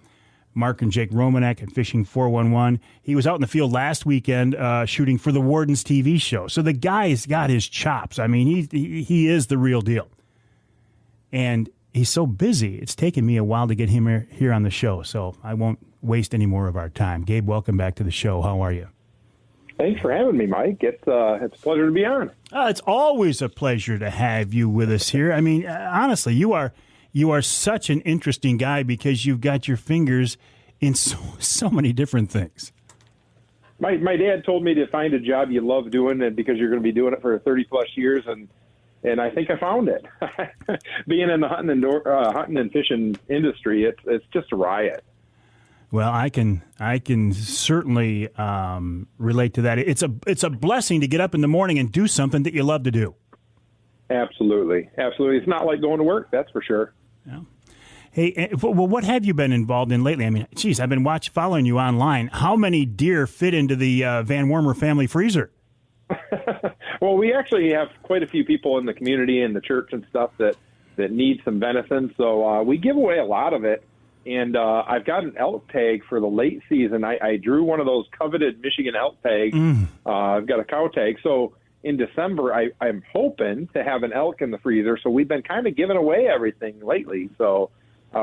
Mark and Jake Romanek at Fishing 411. He was out in the field last weekend shooting for the Warden's TV show. So the guy's got his chops. I mean, he is the real deal. And he's so busy, it's taken me a while to get him here on the show, so I won't waste any more of our time. Gabe, welcome back to the show. How are you? Thanks for having me, Mike. It's a pleasure to be on. It's always a pleasure to have you with us here. I mean, honestly, you are such an interesting guy because you've got your fingers in so many different things. My dad told me to find a job you love doing, and because you're going to be doing it for 30-plus years, and I think I found it. Being in the hunting and fishing industry, it's just a riot. Well, I can certainly relate to that. It's a blessing to get up in the morning and do something that you love to do. Absolutely. It's not like going to work, that's for sure. Yeah. Hey, well, what have you been involved in lately? I mean, geez, I've been following you online. How many deer fit into the Van Warmer family freezer? Well, we actually have quite a few people in the community and the church and stuff that need some venison, so we give away a lot of it. And I've got an elk tag for the late season. I drew one of those coveted Michigan elk tags. I've got a cow tag. So in December, I'm hoping to have an elk in the freezer. So we've been kind of giving away everything lately. So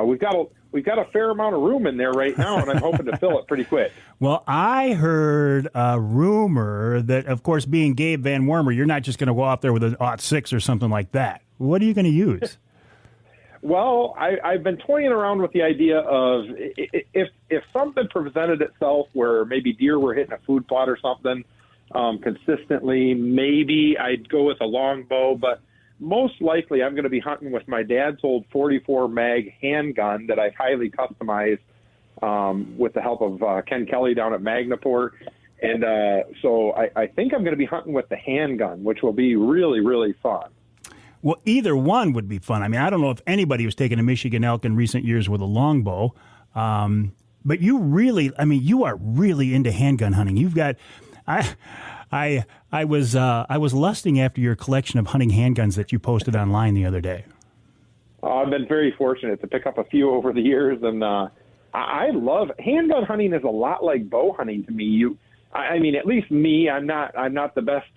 we've got a fair amount of room in there right now, and I'm hoping to fill it pretty quick. Well, I heard a rumor that, of course, being Gabe Van Warmer, you're not just going to go out there with an .6 or something like that. What are you going to use? Well, I've been toying around with the idea of if something presented itself where maybe deer were hitting a food plot or something consistently, maybe I'd go with a longbow. But most likely I'm going to be hunting with my dad's old 44 mag handgun that I've highly customized with the help of Ken Kelly down at Magnaport. And so I think I'm going to be hunting with the handgun, which will be really, really fun. Well, either one would be fun. I mean, I don't know if anybody was taking a Michigan elk in recent years with a longbow, but you are really into handgun hunting. You've got, I was lusting after your collection of hunting handguns that you posted online the other day. I've been very fortunate to pick up a few over the years, and I love handgun hunting. Is a lot like bow hunting to me. I mean, at least me, I'm not the best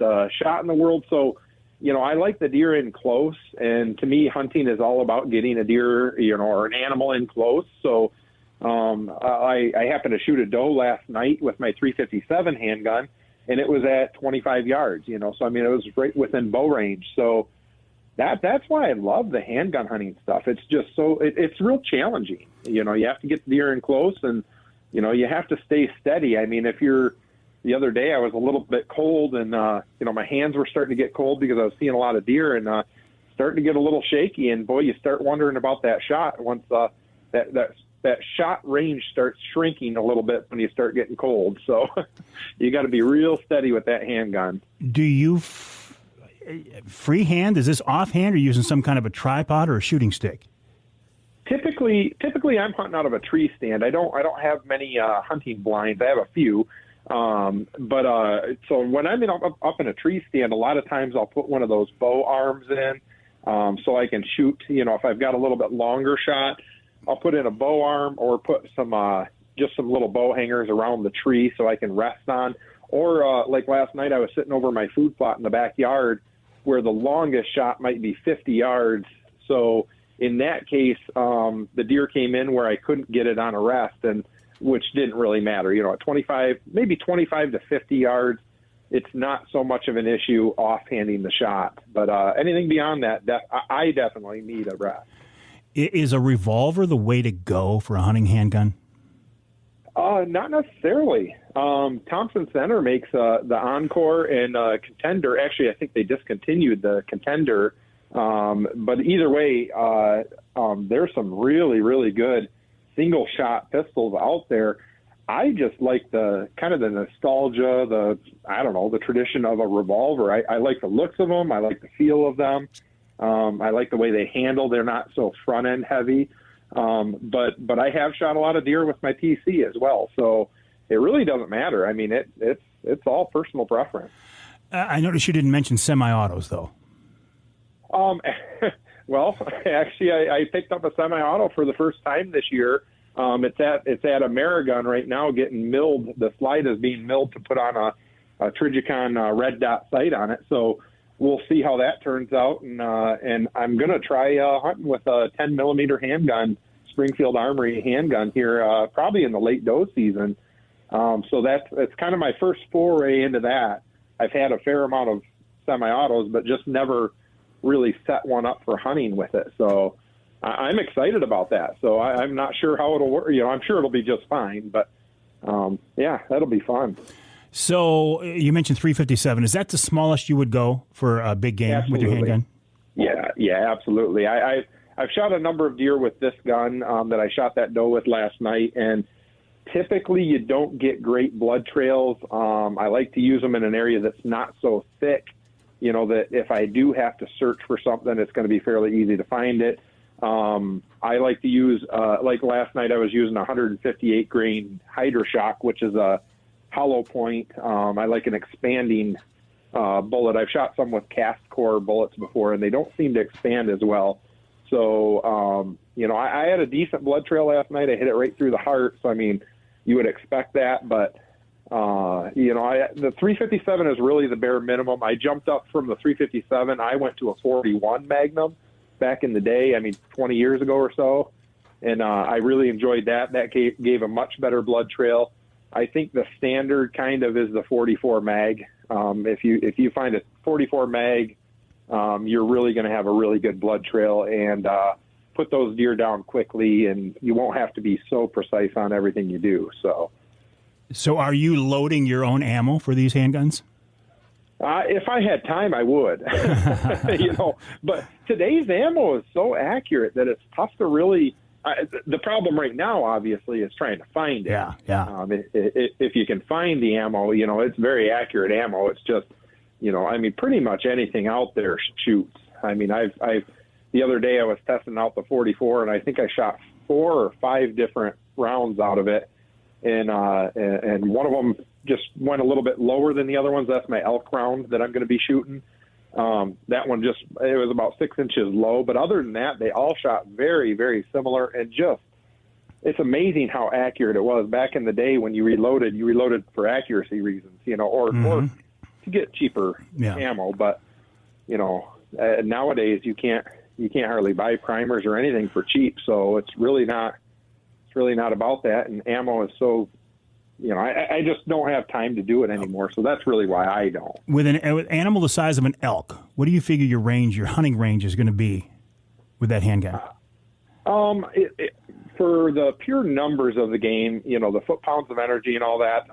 shot in the world, so. I like the deer in close, and to me, hunting is all about getting a deer, or an animal in close. So I happened to shoot a doe last night with my 357 handgun, and it was at 25 yards, So, it was right within bow range. So that's why I love the handgun hunting stuff. It's just it's real challenging. You have to get the deer in close, and, you have to stay steady. The other day I was a little bit cold, and, my hands were starting to get cold because I was seeing a lot of deer, and starting to get a little shaky. And, boy, you start wondering about that shot once that shot range starts shrinking a little bit when you start getting cold. So you got to be real steady with that handgun. Do you freehand? Is this offhand, or using some kind of a tripod or a shooting stick? Typically I'm hunting out of a tree stand. I don't have many hunting blinds. I have a few. So when I'm up in a tree stand, a lot of times I'll put one of those bow arms in, so I can shoot, if I've got a little bit longer shot, I'll put in a bow arm or put just some little bow hangers around the tree so I can rest on. Or like last night, I was sitting over my food plot in the backyard where the longest shot might be 50 yards. So in that case, the deer came in where I couldn't get it on a rest, and which didn't really matter. At 25 to 50 yards, it's not so much of an issue offhanding the shot. But anything beyond that, I definitely need a rest. Is a revolver the way to go for a hunting handgun? Not necessarily. Thompson Center makes the Encore and Contender. Actually, I think they discontinued the Contender. But either way, there's some really, really good single-shot pistols out there. I just like the kind of the nostalgia, the tradition of a revolver. I like the looks of them. I like the feel of them. I like the way they handle. They're not so front-end heavy. But I have shot a lot of deer with my PC as well. So it really doesn't matter. It's all personal preference. I noticed you didn't mention semi-autos, though. Well, actually, I picked up a semi-auto for the first time this year. It's at Amerigun right now, getting milled. The slide is being milled to put on a Trijicon red dot sight on it. So we'll see how that turns out. And I'm going to try hunting with a 10 millimeter handgun, Springfield Armory handgun here, probably in the late doe season. So it's kind of my first foray into that. I've had a fair amount of semi-autos, but just never really set one up for hunting with it. So I'm excited about that. So I'm not sure how it'll work. I'm sure it'll be just fine, but that'll be fun. So you mentioned 357. Is that the smallest you would go for a big game? Absolutely. With your handgun? Yeah, absolutely. I've shot a number of deer with this gun that I shot that doe with last night, and typically you don't get great blood trails. I like to use them in an area that's not so thick, that if I do have to search for something, it's going to be fairly easy to find it. I like to use, like last night I was using 158 grain Hydroshock, which is a hollow point. I like an expanding bullet. I've shot some with cast core bullets before, and they don't seem to expand as well. So, I had a decent blood trail last night. I hit it right through the heart. So, you would expect that, but, the 357 is really the bare minimum. I jumped up from the 357. I went to a 41 Magnum back in the day, 20 years ago or so. And I really enjoyed that. That gave a much better blood trail. I think the standard kind of is the 44 mag. If you find a 44 mag, you're really going to have a really good blood trail and put those deer down quickly, and you won't have to be so precise on everything you do. So are you loading your own ammo for these handguns? If I had time, I would. But today's ammo is so accurate that it's tough to really. The problem right now, obviously, is trying to find it. Yeah. If you can find the ammo, it's very accurate ammo. It's just, pretty much anything out there shoots. The other day I was testing out the 44, and I think I shot 4 or 5 different rounds out of it, and one of them just went a little bit lower than the other ones. That's my elk round that I'm going to be shooting. That one it was about 6 inches low, but other than that, they all shot very, very similar, and it's amazing how accurate it was. Back in the day when you reloaded for accuracy reasons, or to get cheaper ammo. But, nowadays you can't hardly buy primers or anything for cheap. So it's really not about that. And ammo is so, I just don't have time to do it anymore. So that's really why I don't. With an animal the size of an elk, what do you figure your hunting range is going to be with that handgun? For the pure numbers of the game, the foot-pounds of energy and all that,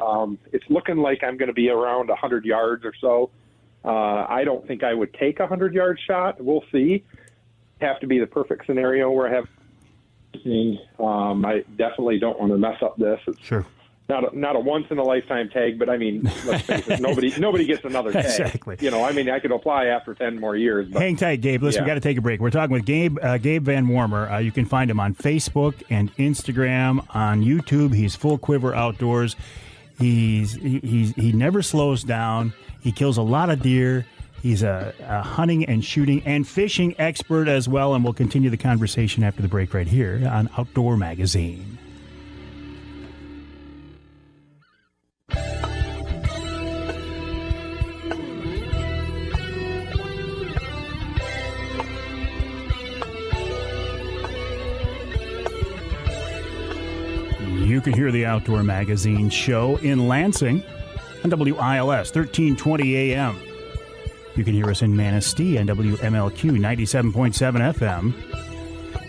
it's looking like I'm going to be around 100 yards or so. I don't think I would take a 100-yard shot. We'll see. Have to be the perfect scenario where I have. I definitely don't want to mess up this. It's sure. Not a once in a lifetime tag, but I mean, let's face it, nobody gets another tag. Exactly. I could apply after 10 more years. But, hang tight, Gabe. Listen, we got to take a break. We're talking with Gabe Van Warmer. You can find him on Facebook and Instagram, on YouTube. He's Full Quiver Outdoors. He never slows down. He kills a lot of deer. He's a hunting and shooting and fishing expert as well. And we'll continue the conversation after the break right here on Outdoor Magazine. You can hear the Outdoor Magazine show in Lansing on WILS 1320 AM. You can hear us in Manistee on WMLQ 97.7 FM.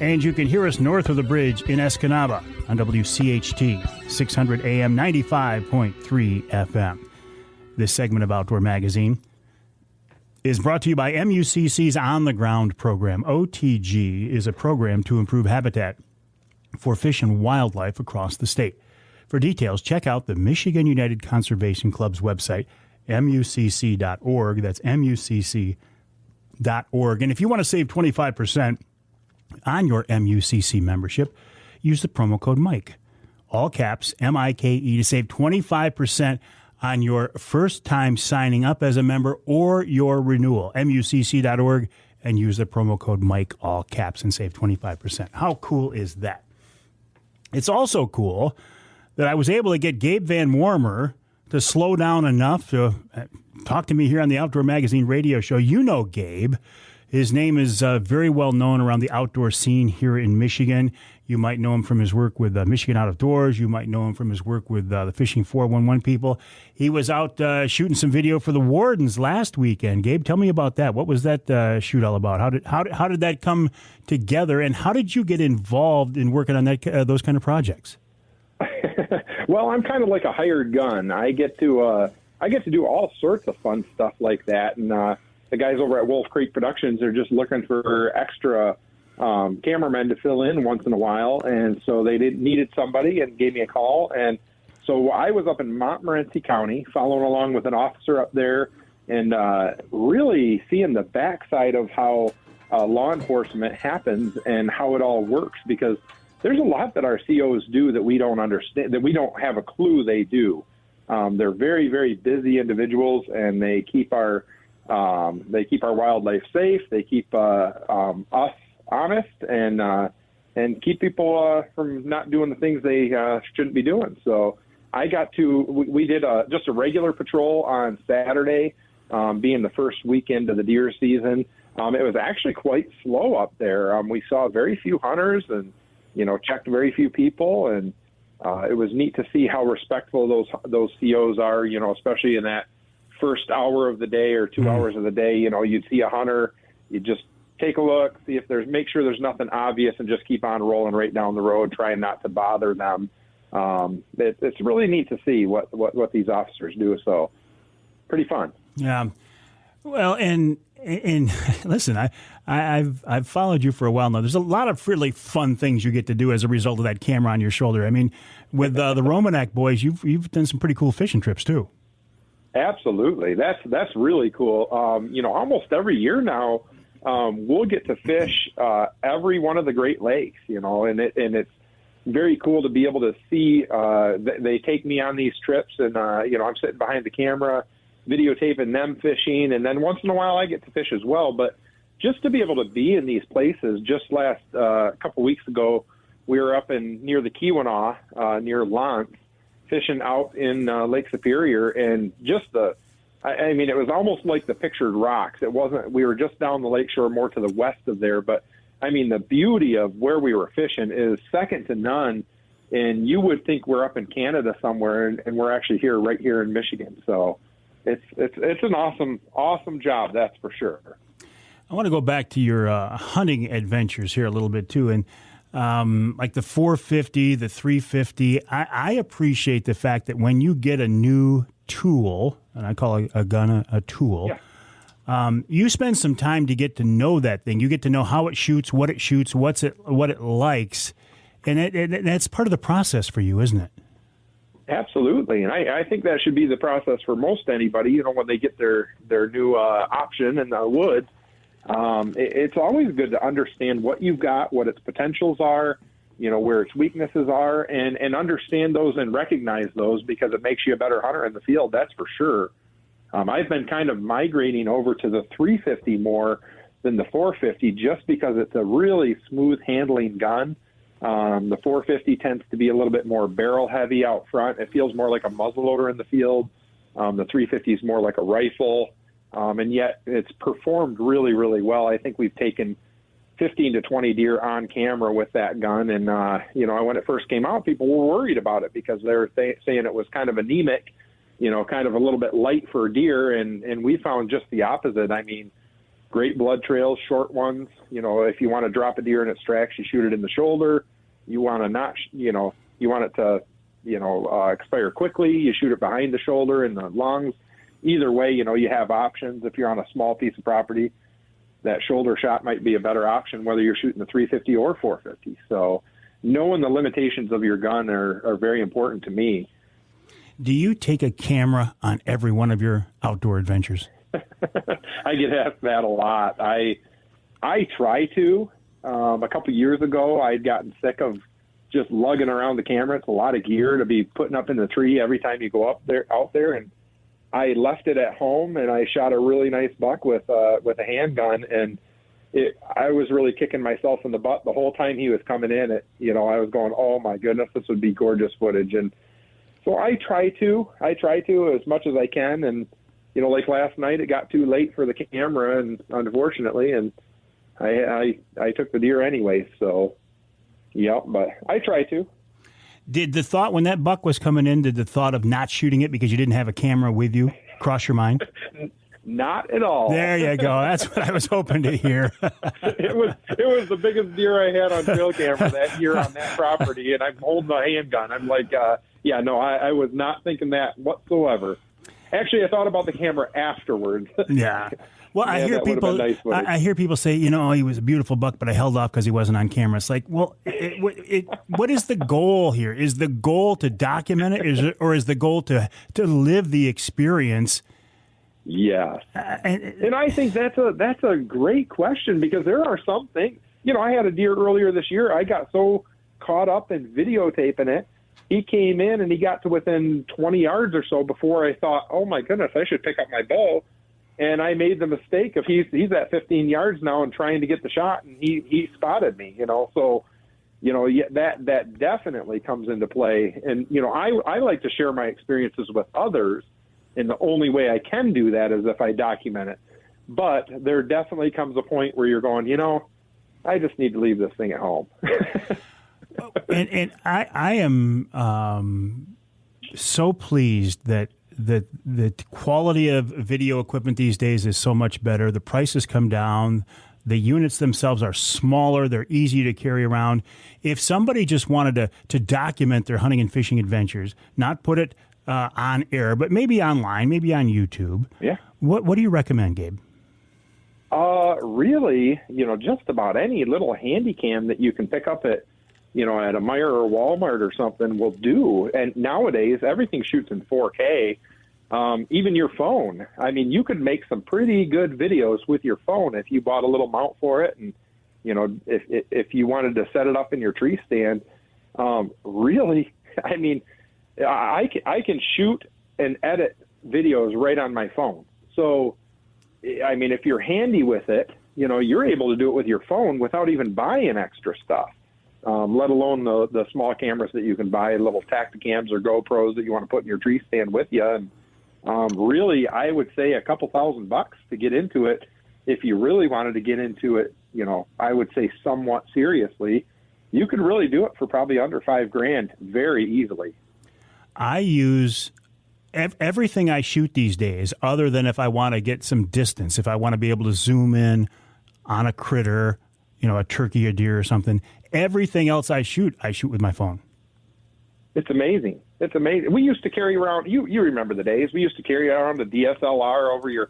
And you can hear us north of the bridge in Escanaba on WCHT 600 AM 95.3 FM. This segment of Outdoor Magazine is brought to you by MUCC's On the Ground program. OTG is a program to improve habitat for fish and wildlife across the state. For details, check out the Michigan United Conservation Club's website, mucc.org. That's mucc.org. And if you want to save 25% on your MUCC membership, use the promo code MIKE, all caps, M-I-K-E, to save 25% on your first time signing up as a member or your renewal. mucc.org, and use the promo code MIKE, all caps, and save 25%. How cool is that? It's also cool that I was able to get Gabe Van Warmer to slow down enough to talk to me here on the Outdoor Magazine radio show. You know Gabe. His name is very well known around the outdoor scene here in Michigan. You might know him from his work with Michigan Out of Doors. You might know him from his work with the Fishing 411 people. He was out shooting some video for the Wardens last weekend. Gabe, tell me about that. What was that shoot all about? How did that come together, and how did you get involved in working on those kind of projects? Well, I'm kind of like a hired gun. I get to do all sorts of fun stuff like that, and the guys over at Wolf Creek Productions are just looking for extra cameramen to fill in once in a while, and so they needed somebody and gave me a call. And so I was up in Montmorency County following along with an officer up there and really seeing the backside of how law enforcement happens and how it all works, because there's a lot that our COs do that we don't understand, that we don't have a clue they do. They're very, very busy individuals, and they keep our wildlife safe. They keep us honest and keep people from not doing the things they shouldn't be doing. So we did just a regular patrol on Saturday, being the first weekend of the deer season. It was actually quite slow up there. We saw very few hunters and, checked very few people. And it was neat to see how respectful those COs are, especially in that first hour of the day or 2 hours of the day. You'd see a hunter, you just take a look, make sure there's nothing obvious, and just keep on rolling right down the road, trying not to bother them. It's really neat to see what these officers do. So pretty fun. Yeah. Well, and listen, I've followed you for a while now. There's a lot of really fun things you get to do as a result of that camera on your shoulder. I mean, with the Romanek boys, you've done some pretty cool fishing trips too. Absolutely. That's really cool. Almost every year now, we'll get to fish every one of the Great Lakes, and it's very cool to be able to see. They take me on these trips, and I'm sitting behind the camera, videotaping them fishing, and then once in a while I get to fish as well. But just to be able to be in these places, just last couple weeks ago, we were up near the Keweenaw, near Lance, fishing out in Lake Superior, and just the I mean, it was almost like the pictured rocks. It wasn't, we were just down the lakeshore more to the west of there, but I mean, the beauty of where we were fishing is second to none. And you would think we're up in Canada somewhere, and we're actually right here in Michigan. So it's an awesome job, that's for sure. I want to go back to your hunting adventures here a little bit too, and like the 450, the 350. I appreciate the fact that when you get a new tool, and I call a gun a tool, you spend some time to get to know that thing. You get to know how it shoots, what it likes, and that's part of the process for you, isn't it? Absolutely, and I think that should be the process for most anybody. You know, when they get their new option in the woods, it's always good to understand what you've got, what its potentials are, you know, where its weaknesses are, and understand those and recognize those, because it makes you a better hunter in the field. That's for sure. I've been kind of migrating over to the 350 more than the 450, just because it's a really smooth handling gun. The 450 tends to be a little bit more barrel heavy out front. It feels more like a muzzleloader in the field. The 350 is more like a rifle, and yet it's performed really, really well. I think we've taken 15 to 20 deer on camera with that gun. And, you know, when it first came out, people were worried about it because they were saying it was kind of anemic, you know, kind of a little bit light for deer. And we found just the opposite. I mean, great blood trails, short ones. You know, if you want to drop a deer in its tracks, you shoot it in the shoulder. You want to not, you know, you want it to, you know, expire quickly. You shoot it behind the shoulder in the lungs. Either way, you know, you have options. If you're on a small piece of property, that shoulder shot might be a better option, whether you're shooting the 350 or 450. So knowing the limitations of your gun are very important to me. Do you take a camera on every one of your outdoor adventures? I get asked that a lot. I try to. A couple years ago, I'd gotten sick of just lugging around the camera. It's a lot of gear to be putting up in the tree every time you go out there. And I left it at home, and I shot a really nice buck with a handgun. And I was really kicking myself in the butt the whole time he was coming in. You know, I was going, oh my goodness, this would be gorgeous footage. And so I try to as much as I can. And, you know, like last night, it got too late for the camera, and unfortunately, and I took the deer anyway. So, yeah, but I try to. Did the thought, when that buck was coming in, did the thought of not shooting it because you didn't have a camera with you cross your mind? Not at all. There you go. That's what I was hoping to hear. It was the biggest deer I had on trail camera that year on that property, and I'm holding a handgun. I'm like, I was not thinking that whatsoever. Actually, I thought about the camera afterwards. Yeah. Well, I hear people say, you know, he was a beautiful buck, but I held off because he wasn't on camera. It's like, well, what is the goal here? Is the goal to document it, or is the goal to live the experience? Yes. And I think that's a great question, because there are some things. You know, I had a deer earlier this year. I got so caught up in videotaping it. He came in and he got to within 20 yards or so before I thought, oh my goodness, I should pick up my bow. And I made the mistake of he's at 15 yards now and trying to get the shot, and he spotted me, you know. So, you know, that definitely comes into play. And, you know, I like to share my experiences with others, and the only way I can do that is if I document it. But there definitely comes a point where you're going, you know, I just need to leave this thing at home. and I am so pleased that the quality of video equipment these days is so much better. The prices come down. The units themselves are smaller. They're easy to carry around. If somebody just wanted to document their hunting and fishing adventures, not put it on air, but maybe online, maybe on YouTube, what do you recommend, Gabe? Really, you know, just about any little handy cam that you can pick up at, you know, at a Meijer or Walmart or something will do. And nowadays, everything shoots in 4K. Even your phone. I mean, you could make some pretty good videos with your phone if you bought a little mount for it. And, you know, if you wanted to set it up in your tree stand, really, I mean, I can shoot and edit videos right on my phone. So, I mean, if you're handy with it, you know, you're able to do it with your phone without even buying extra stuff. Let alone the small cameras that you can buy, little Tacticams or GoPros that you want to put in your tree stand with you. And Really, I would say a couple $1,000 to get into it. If you really wanted to get into it, I would say somewhat seriously, you could really do it for probably under $5,000 very easily. I use everything I shoot these days, other than if I want to get some distance, if I want to be able to zoom in on a critter, a turkey, a deer or something. Everything else I shoot with my phone. It's amazing. It's amazing. We used to carry around, you remember the days, we used to carry around a DSLR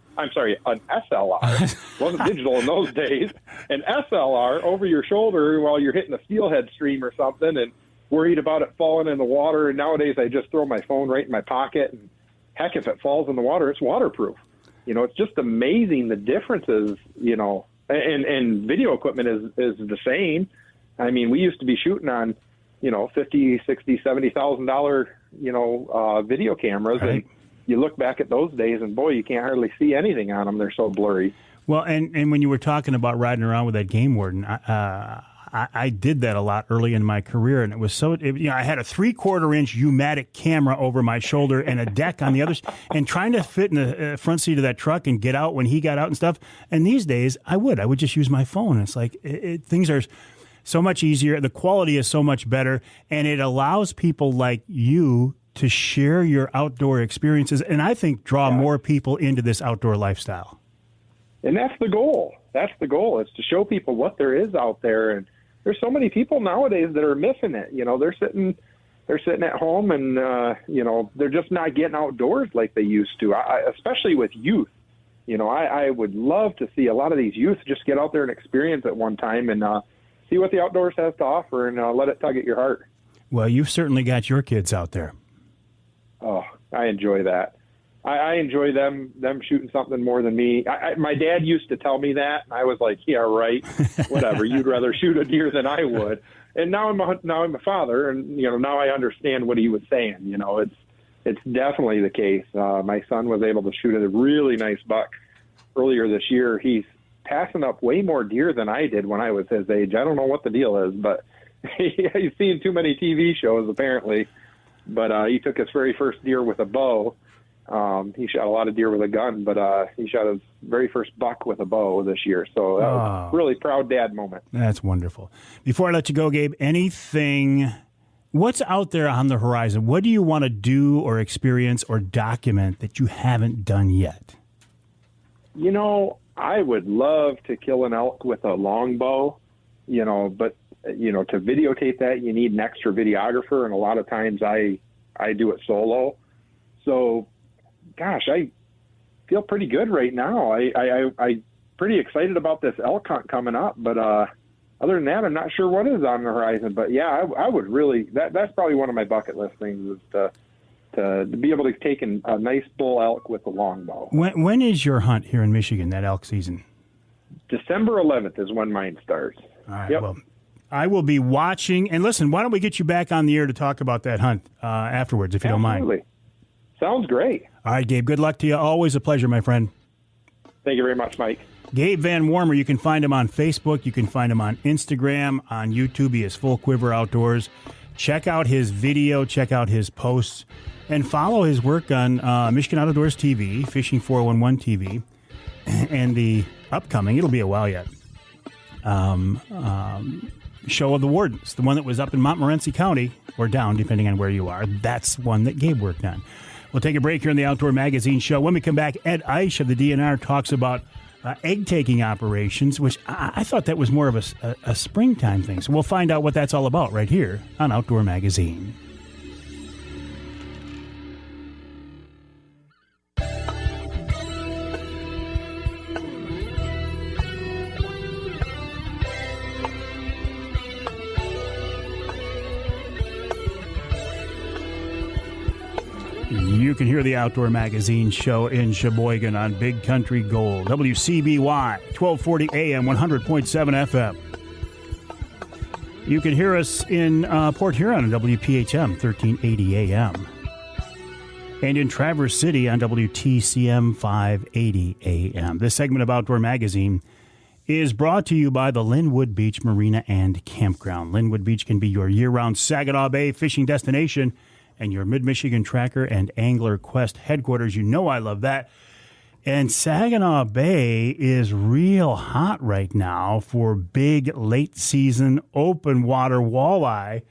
an SLR. It wasn't digital in those days. An SLR over your shoulder while you're hitting a steelhead stream or something and worried about it falling in the water. And nowadays I just throw my phone right in my pocket. And heck, if it falls in the water, it's waterproof. It's just amazing the differences, and video equipment is the same. I mean, we used to be shooting on, $50,000, $60,000, $70,000, video cameras. Right. And you look back at those days and boy, you can't hardly see anything on them. They're so blurry. Well, and when you were talking about riding around with that game warden, I did that a lot early in my career, and it was I had a 3/4-inch U-matic camera over my shoulder and a deck on the other, and trying to fit in the front seat of that truck and get out when he got out and stuff. And these days, I would just use my phone. It's like things are so much easier. The quality is so much better, and it allows people like you to share your outdoor experiences, and I think draw more people into this outdoor lifestyle. And that's the goal. That's the goal, is to show people what there is out there. And there's so many people nowadays that are missing it. They're sitting at home and, they're just not getting outdoors like they used to, especially with youth. I would love to see a lot of these youth just get out there and experience it one time and see what the outdoors has to offer and let it tug at your heart. Well, you've certainly got your kids out there. Oh, I enjoy that. I enjoy them shooting something more than me. My dad used to tell me that, and I was like, yeah, right, whatever. You'd rather shoot a deer than I would. And now I'm a father, and now I understand what he was saying. It's definitely the case. My son was able to shoot a really nice buck earlier this year. He's passing up way more deer than I did when I was his age. I don't know what the deal is, but he's seen too many TV shows apparently. But he took his very first deer with a bow. He shot a lot of deer with a gun, but he shot his very first buck with a bow this year. So that was a really proud dad moment. That's wonderful. Before I let you go, Gabe, what's out there on the horizon? What do you want to do or experience or document that you haven't done yet? I would love to kill an elk with a longbow, but, to videotape that, you need an extra videographer. And a lot of times I do it solo. So, gosh, I feel pretty good right now. I'm pretty excited about this elk hunt coming up, but other than that, I'm not sure what is on the horizon. But yeah, I would really, that's probably one of my bucket list things, is to be able to take a nice bull elk with a longbow. When is your hunt here in Michigan, that elk season? December 11th is when mine starts. All right, Well, I will be watching. And listen, why don't we get you back on the air to talk about that hunt afterwards, if you don't mind? Absolutely. Sounds great. All right, Gabe, good luck to you. Always a pleasure, my friend. Thank you very much, Mike. Gabe Van Warmer, you can find him on Facebook. You can find him on Instagram, on YouTube. He is Full Quiver Outdoors. Check out his video. Check out his posts. And follow his work on Michigan Outdoors TV, Fishing 411 TV, and the upcoming, it'll be a while yet, Show of the Wardens, the one that was up in Montmorency County, or down, depending on where you are. That's one that Gabe worked on. We'll take a break here in the Outdoor Magazine Show. When we come back, Ed Eisch of the DNR talks about egg-taking operations, which I thought that was more of a springtime thing. So we'll find out what that's all about right here on Outdoor Magazine. You can hear the Outdoor Magazine Show in Sheboygan on Big Country Gold, WCBY, 1240 AM, 100.7 FM. You can hear us in Port Huron on WPHM, 1380 AM. And in Traverse City on WTCM, 580 AM. This segment of Outdoor Magazine is brought to you by the Linwood Beach Marina and Campground. Linwood Beach can be your year-round Saginaw Bay fishing destination. and your Mid-Michigan Tracker and Angler Quest headquarters. You know I love that. And Saginaw Bay is real hot right now for big late-season open water walleye.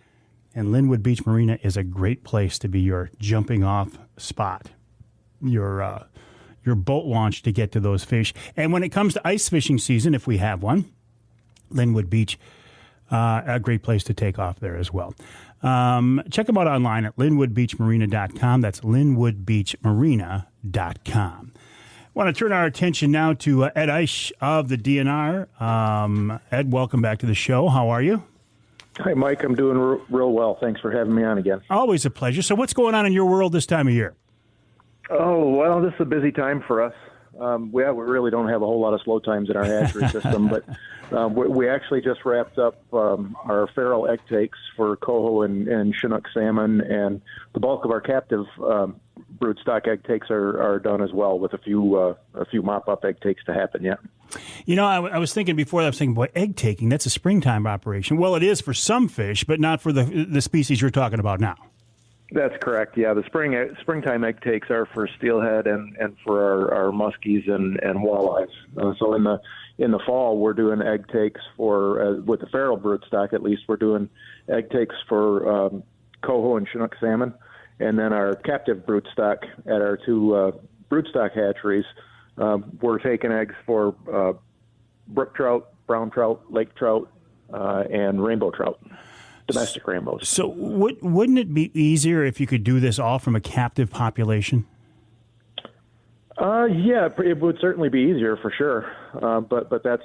And Linwood Beach Marina is a great place to be your jumping-off spot, your boat launch to get to those fish. And when it comes to ice fishing season, if we have one, Linwood Beach, a great place to take off there as well. Check them out online at linwoodbeachmarina.com. That's linwoodbeachmarina.com. I want to turn our attention now to Ed Eisch of the DNR. Ed, welcome back to the show. How are you? Hi, Mike. I'm doing real well. Thanks for having me on again. Always a pleasure. So what's going on in your world this time of year? Oh, well, this is a busy time for us. We really don't have a whole lot of slow times in our hatchery system, but we actually just wrapped up our feral egg takes for coho and Chinook salmon, and the bulk of our captive broodstock egg takes are done as well, with a few mop-up egg takes to happen yet. You know, I was thinking before that, I was thinking, boy, egg taking, that's a springtime operation. Well, it is for some fish, but not for the species you're talking about now. That's correct. Yeah, the springtime egg takes are for steelhead and for our muskies and walleyes. So in the fall, we're doing egg takes for with the feral broodstock. At least we're doing egg takes for coho and Chinook salmon, and then our captive broodstock at our two broodstock hatcheries, we're taking eggs for brook trout, brown trout, lake trout, and rainbow trout. Domestic rainbows. So wouldn't it be easier if you could do this all from a captive population? Yeah, it would certainly be easier for sure. But that's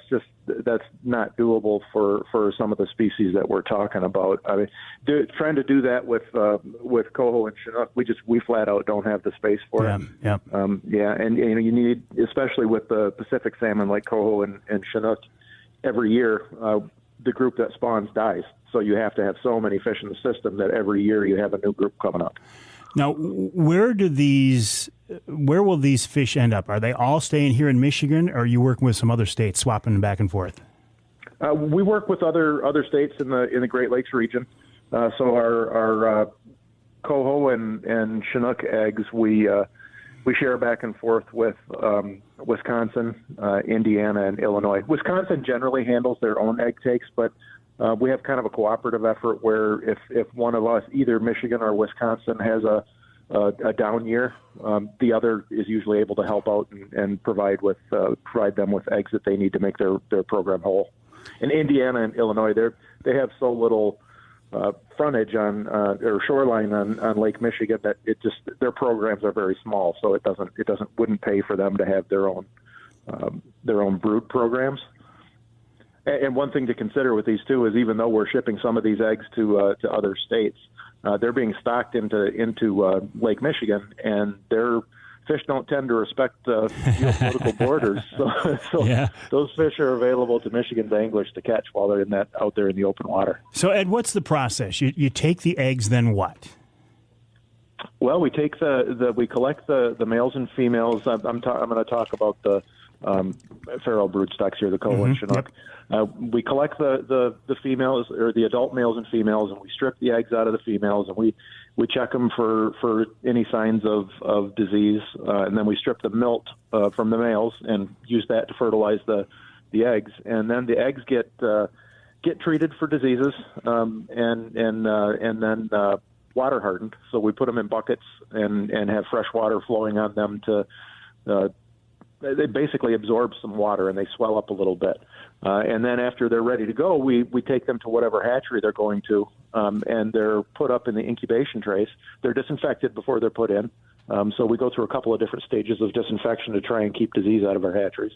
not doable for some of the species that we're talking about. I mean, trying to do that with coho and Chinook, we flat out don't have the space for it. Yeah. And you need, especially with the Pacific salmon like coho and Chinook, every year the group that spawns dies. So you have to have so many fish in the system that every year you have a new group coming up. Now, where will these fish end up? Are they all staying here in Michigan, or are you working with some other states, swapping them back and forth? We work with other states in the Great Lakes region. So our coho and Chinook eggs, we share back and forth with Wisconsin, Indiana, and Illinois. Wisconsin generally handles their own egg takes, but we have kind of a cooperative effort where if one of us, either Michigan or Wisconsin, has a down year, the other is usually able to help out and provide them with eggs that they need to make their program whole. In Indiana and Illinois, they have so little frontage on or shoreline on Lake Michigan that their programs are very small, so it wouldn't pay for them to have their own brood programs. And one thing to consider with these two is, even though we're shipping some of these eggs to other states, they're being stocked into Lake Michigan, and their fish don't tend to respect geopolitical borders. So yeah. Those fish are available to Michigan's anglers to catch while they're out there in the open water. So, Ed, what's the process? You take the eggs, then what? Well, we take we collect the males and females. I'm going to talk about the feral broodstocks here, the coho and Chinook. We collect the females, or the adult males and females, and we strip the eggs out of the females, and we check them for any signs of disease, and then we strip the milt from the males and use that to fertilize the eggs, and then the eggs get treated for diseases, and then water hardened. So we put them in buckets and have fresh water flowing on them to they basically absorb some water, and they swell up a little bit. And then after they're ready to go, we take them to whatever hatchery they're going to, and they're put up in the incubation trays. They're disinfected before they're put in. So we go through a couple of different stages of disinfection to try and keep disease out of our hatcheries.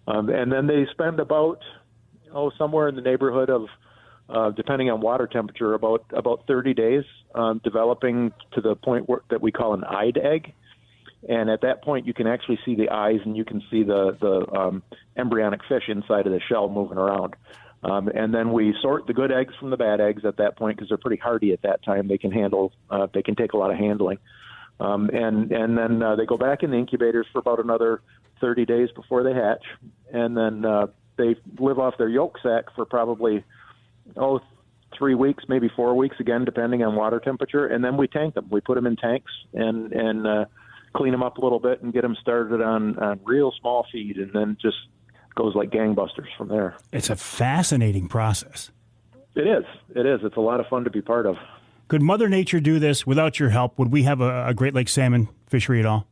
And then they spend about, somewhere in the neighborhood of, depending on water temperature, about 30 days developing to the point that we call an eyed egg. And at that point, you can actually see the eyes, and you can see the embryonic fish inside of the shell moving around. And then we sort the good eggs from the bad eggs at that point, because they're pretty hardy at that time. They can take a lot of handling. And then they go back in the incubators for about another 30 days before they hatch. And then they live off their yolk sac for probably 3 weeks, maybe 4 weeks, again, depending on water temperature. And then we tank them. We put them in tanks and clean them up a little bit and get them started on real small feed, and then just goes like gangbusters from there. It's a fascinating process. It is. It's a lot of fun to be part of. Could Mother Nature do this without your help? Would we have a Great Lakes salmon fishery at all?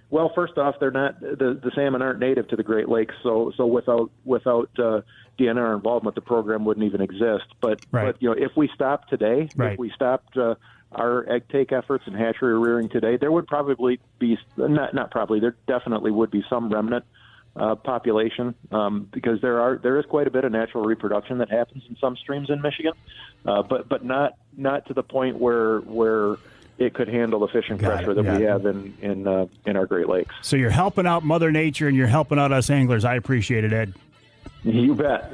Well, first off, they're not the salmon aren't native to the Great Lakes, so without DNR involvement, the program wouldn't even exist. But if we stopped today, if we stopped our egg take efforts and hatchery rearing today, there would probably be there definitely would be some remnant population because there is quite a bit of natural reproduction that happens in some streams in Michigan, but not to the point where it could handle the fishing pressure that we have in our Great Lakes. So you're helping out Mother Nature and you're helping out us anglers. I appreciate it, Ed. You bet.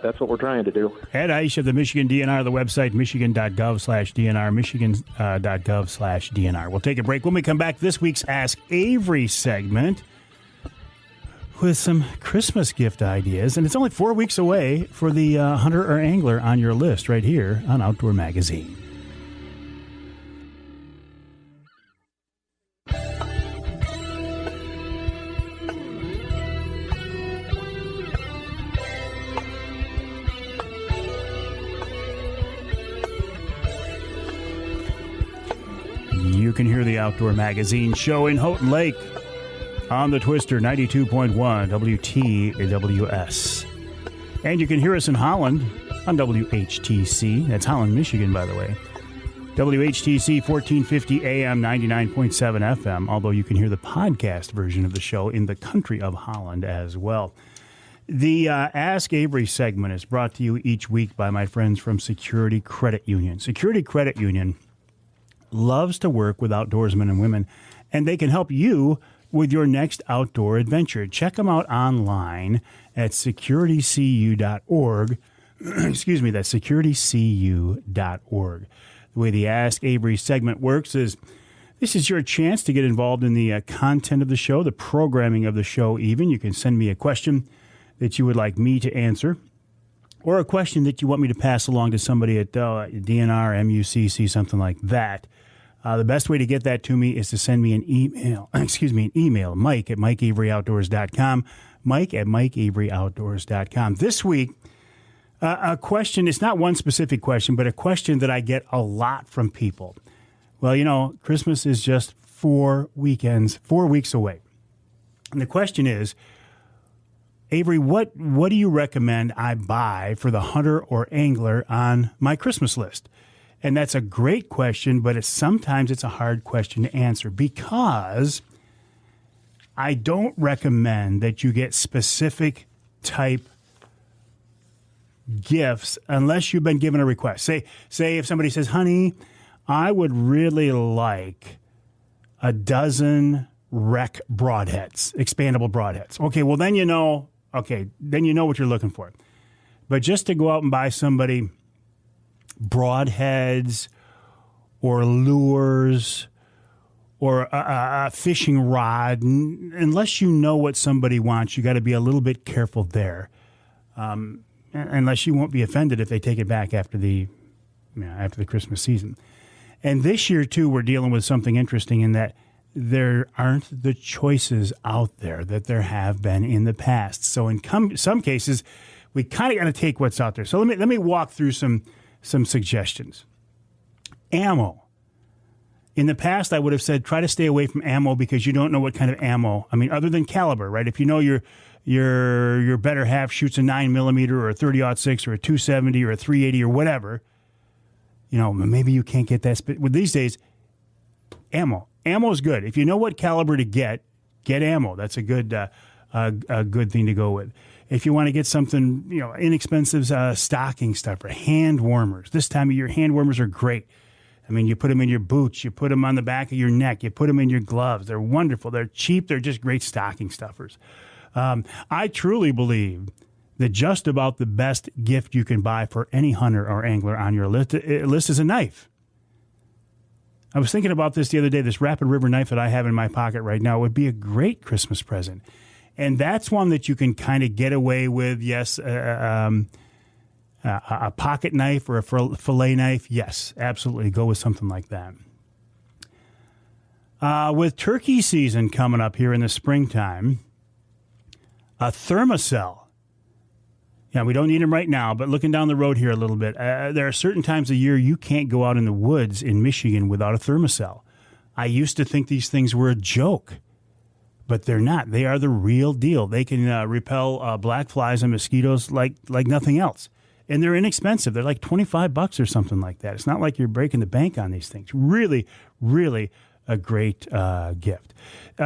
That's what we're trying to do. Ed Eisch of the Michigan DNR, the website, michigan.gov/DNR, michigan.gov/DNR. We'll take a break. When we come back, this week's Ask Avery segment with some Christmas gift ideas. And it's only 4 weeks away for the hunter or angler on your list right here on Outdoor Magazine. You can hear the Outdoor Magazine show in Houghton Lake on the Twister 92.1 WTWS. And you can hear us in Holland on WHTC. That's Holland, Michigan, by the way. WHTC 1450 AM 99.7 FM, although you can hear the podcast version of the show in the country of Holland as well. The Ask Avery segment is brought to you each week by my friends from Security Credit Union. Security Credit Union loves to work with outdoorsmen and women, and they can help you with your next outdoor adventure. Check them out online at securitycu.org. Excuse me, that's securitycu.org. The way the Ask Avery segment works is this is your chance to get involved in the content of the show, the programming of the show even. You can send me a question that you would like me to answer, or a question that you want me to pass along to somebody at DNR, MUCC, something like that. The best way to get that to me is to send me an email. Mike at MikeAveryOutdoors.com. Mike at MikeAveryOutdoors.com. This week, a question, it's not one specific question, but a question that I get a lot from people. Well, Christmas is just 4 weeks away. And the question is, Avery, what do you recommend I buy for the hunter or angler on my Christmas list? And that's a great question, but sometimes it's a hard question to answer because I don't recommend that you get specific type gifts unless you've been given a request. Say if somebody says, honey, I would really like a dozen rec broadheads, expandable broadheads. Okay, well, then you know what you're looking for. But just to go out and buy somebody broadheads or lures or a fishing rod, unless you know what somebody wants, you got to be a little bit careful there. Unless you won't be offended if they take it back after the Christmas season. And this year, too, we're dealing with something interesting in that there aren't the choices out there that there have been in the past. So in some cases, we kind of got to take what's out there. So let me walk through some suggestions. Ammo. In the past, I would have said try to stay away from ammo because you don't know what kind of ammo. I mean, other than caliber, right? If you know your better half shoots a 9mm or a 30-06 or a 270 or a 380 or whatever, maybe you can't get that. With these days, ammo. Ammo is good. If you know what caliber to get ammo. That's a good thing to go with. If you want to get something, inexpensive stocking stuffer, hand warmers. This time of year, hand warmers are great. I mean, you put them in your boots, you put them on the back of your neck, you put them in your gloves. They're wonderful. They're cheap. They're just great stocking stuffers. I truly believe that just about the best gift you can buy for any hunter or angler on your list is a knife. I was thinking about this the other day. This Rapid River knife that I have in my pocket right now would be a great Christmas present. And that's one that you can kind of get away with. Yes, a pocket knife or a fillet knife. Yes, absolutely. Go with something like that. With turkey season coming up here in the springtime, a thermocell. Yeah, we don't need them right now, but looking down the road here a little bit, there are certain times of year you can't go out in the woods in Michigan without a thermocell. I used to think these things were a joke, but they're not. They are the real deal. They can repel black flies and mosquitoes like nothing else. And they're inexpensive. They're like $25 or something like that. It's not like you're breaking the bank on these things. Really, really a great gift.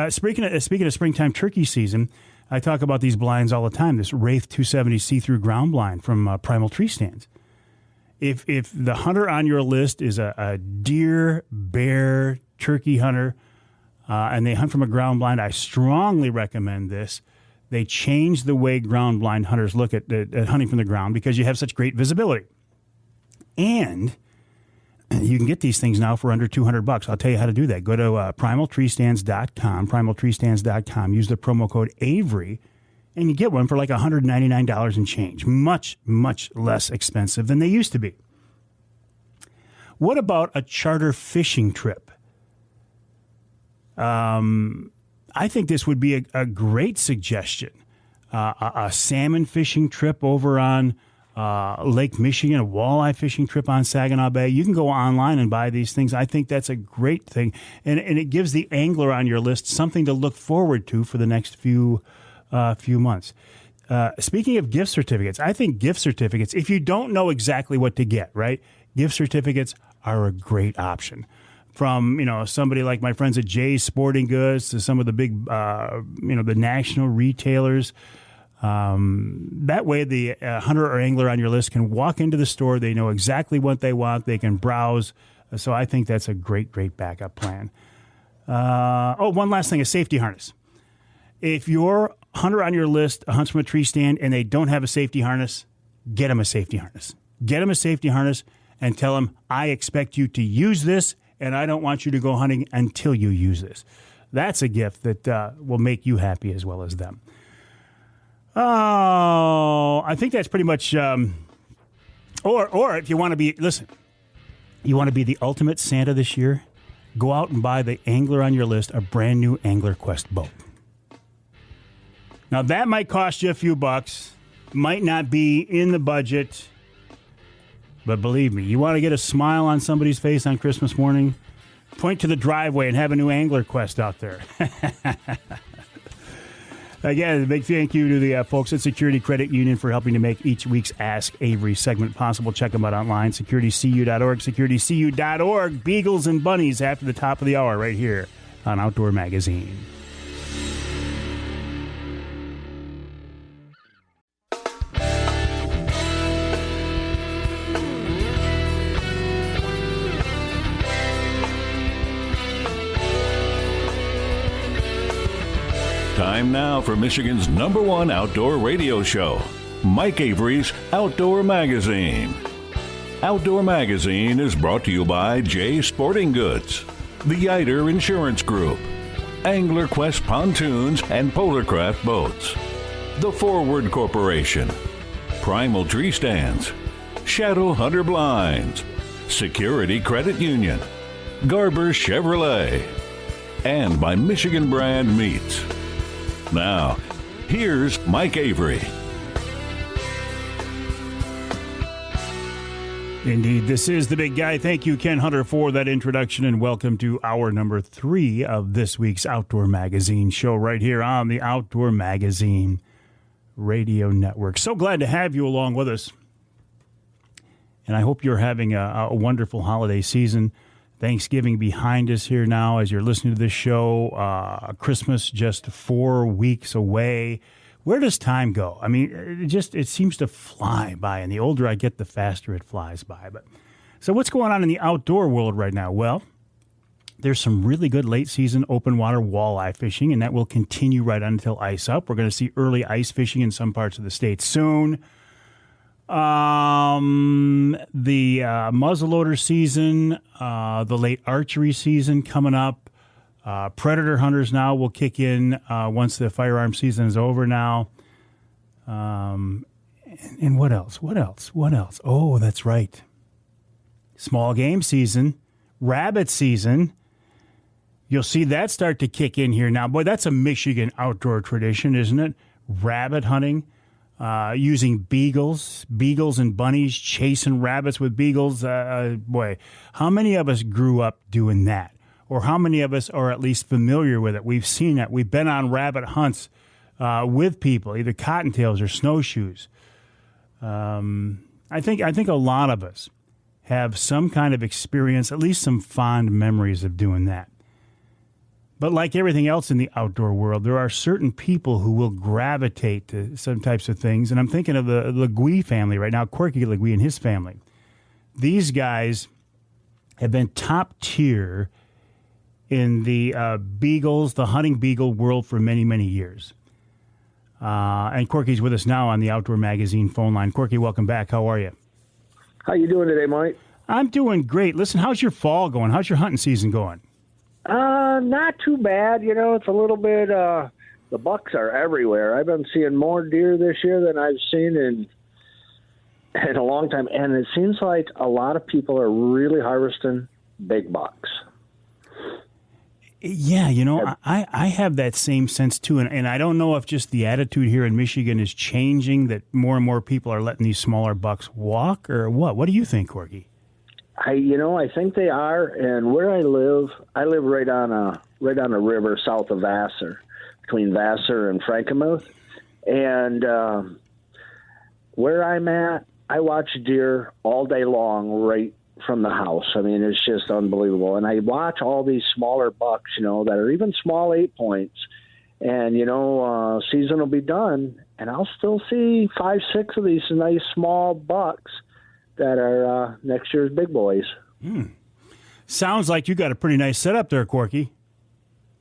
Speaking of springtime turkey season, I talk about these blinds all the time. This Wraith 270 see-through ground blind from Primal Tree Stands. If the hunter on your list is a deer, bear, turkey hunter, and they hunt from a ground blind, I strongly recommend this. They change the way ground blind hunters look at hunting from the ground because you have such great visibility. And you can get these things now for under $200. I'll tell you how to do that. Go to primaltreestands.com, primaltreestands.com. Use the promo code Avery, and you get one for like $199 and change. Much, much less expensive than they used to be. What about a charter fishing trip? I think this would be a great suggestion. A salmon fishing trip over on Lake Michigan, a walleye fishing trip on Saginaw Bay. You can go online and buy these things. I think that's a great thing. And it gives the angler on your list something to look forward to for the next few months. Speaking of gift certificates, I think gift certificates, if you don't know exactly what to get, right, gift certificates are a great option. From, somebody like my friends at Jay's Sporting Goods to some of the big, the national retailers. That way the hunter or angler on your list can walk into the store. They know exactly what they want. They can browse. So I think that's a great, great backup plan. One last thing, a safety harness. If your hunter on your list hunts from a tree stand and they don't have a safety harness, get them a safety harness. Get them a safety harness and tell them, I expect you to use this, and I don't want you to go hunting until you use this. That's a gift that will make you happy as well as them. Oh, I think that's pretty much. Or if you want to be, you want to be the ultimate Santa this year, go out and buy the angler on your list a brand new Angler Quest boat. Now that might cost you a few bucks, might not be in the budget. But believe me, you want to get a smile on somebody's face on Christmas morning? Point to the driveway and have a new Angler Quest out there. Again, a big thank you to the folks at Security Credit Union for helping to make each week's Ask Avery segment possible. Check them out online, securitycu.org, securitycu.org. Beagles and bunnies after the top of the hour right here on Outdoor Magazine. Time now for Michigan's #1 outdoor radio show, Mike Avery's Outdoor Magazine. Outdoor Magazine is brought to you by Jay Sporting Goods, the Yider Insurance Group, Angler Quest Pontoons and Polarcraft Boats, The Forward Corporation, Primal Tree Stands, Shadow Hunter Blinds, Security Credit Union, Garber Chevrolet, and by Michigan Brand Meats. Now, here's Mike Avery. Indeed, this is the big guy. Thank you, Ken Hunter, for that introduction, and welcome to hour number 3 of this week's Outdoor Magazine show right here on the Outdoor Magazine Radio Network. So glad to have you along with us, and I hope you're having a wonderful holiday season. Thanksgiving behind us here now as you're listening to this show. Christmas just 4 weeks away. Where does time go? I mean, it seems to fly by, and the older I get, the faster it flies by. But so what's going on in the outdoor world right now? Well, there's some really good late season open water walleye fishing, and that will continue right until ice up. We're going to see early ice fishing in some parts of the state soon. The muzzleloader season, the late archery season coming up. Predator hunters now will kick in once the firearm season is over now. And what else? What else? Oh, that's right. Small game season, rabbit season. You'll see that start to kick in here now. Boy, that's a Michigan outdoor tradition, isn't it? Rabbit hunting, using beagles and bunnies, chasing rabbits with beagles. Boy, how many of us grew up doing that? Or how many of us are at least familiar with it? We've seen it. We've been on rabbit hunts with people, either cottontails or snowshoes. I think a lot of us have some kind of experience, at least some fond memories of doing that. But like everything else in the outdoor world, there are certain people who will gravitate to some types of things. And I'm thinking of the Leque family right now, Corky Leque and his family. These guys have been top tier in the beagles, the hunting beagle world for many, many years. And Corky's with us now on the Outdoor Magazine phone line. Corky, welcome back. How are you? How you doing today, Mike? I'm doing great. Listen, how's your fall going? How's your hunting season going? Not too bad. You know, it's a little bit, the bucks are everywhere. I've been seeing more deer this year than I've seen in a long time. And it seems like a lot of people are really harvesting big bucks. Yeah, you know, I have that same sense too. And I don't know if just the attitude here in Michigan is changing, that more and more people are letting these smaller bucks walk, or what? What do you think, Corky? I think they are. And where I live right on a river south of Vassar, between Vassar and Frankenmuth. And where I'm at, I watch deer all day long right from the house. I mean, it's just unbelievable. And I watch all these smaller bucks, you know, that are even small 8 points. And, you know, season will be done, and I'll still see 5, 6 of these nice small bucks that are next year's big boys. Sounds like you got a pretty nice setup there, Corky.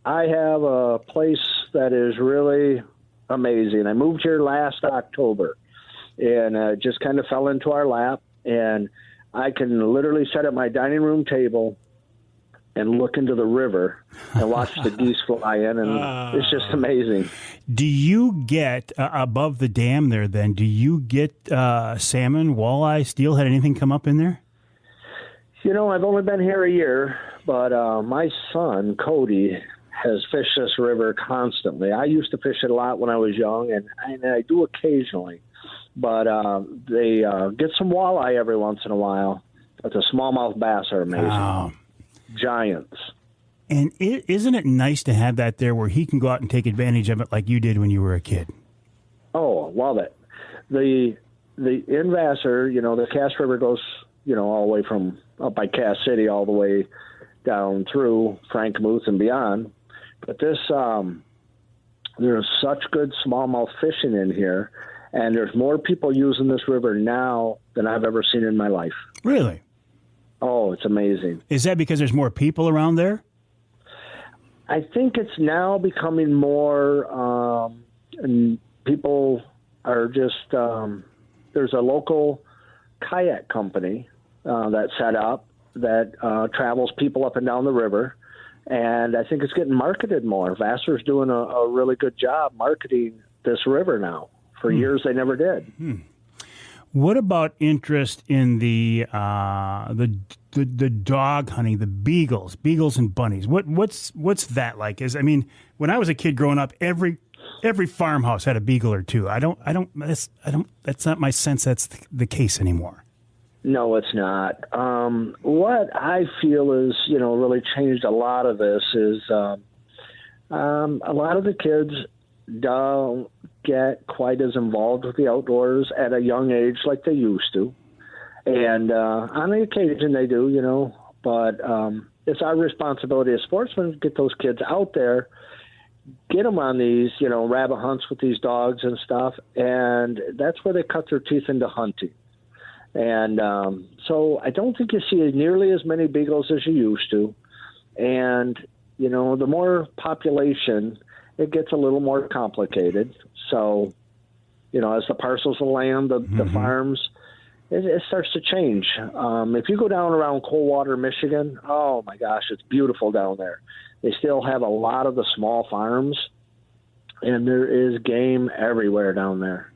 I have a place that is really amazing. I moved here last October, and just kind of fell into our lap, and I can literally set up my dining room table and look into the river and watch the geese fly in, and it's just amazing. Do you get, above the dam there then, do you get salmon, walleye, steelhead, anything come up in there? You know, I've only been here a year, but my son, Cody, has fished this river constantly. I used to fish it a lot when I was young, and I do occasionally. But they get some walleye every once in a while. But the smallmouth bass are amazing. Wow. Giants. And isn't it nice to have that there where he can go out and take advantage of it like you did when you were a kid? Oh, love it. The in Vassar, you know, the Cass River goes, you know, all the way from up by Cass City all the way down through Frankenmuth and beyond. But this, there's such good smallmouth fishing in here. And there's more people using this river now than I've ever seen in my life. Really? Oh, it's amazing. Is that because there's more people around there? I think it's now becoming more, and people are just, there's a local kayak company that set up that travels people up and down the river. And I think it's getting marketed more. Vassar's doing a really good job marketing this river now. For years, they never did. What about interest in the dog hunting, the beagles and bunnies? What's that like? When I was a kid growing up, every farmhouse had a beagle or two. That's not my sense. That's the case anymore. No, it's not. What I feel is, you know, really changed a lot of this is a lot of the kids don't get quite as involved with the outdoors at a young age like they used to. And on the occasion they do, you know, but it's our responsibility as sportsmen to get those kids out there, get them on these, you know, rabbit hunts with these dogs and stuff. And that's where they cut their teeth into hunting. And so I don't think you see nearly as many beagles as you used to. And, you know, the more population, it gets a little more complicated. So, you know, as the parcels of land, the farms, it starts to change. If you go down around Coldwater, Michigan, oh my gosh, it's beautiful down there. They still have a lot of the small farms, and there is game everywhere down there.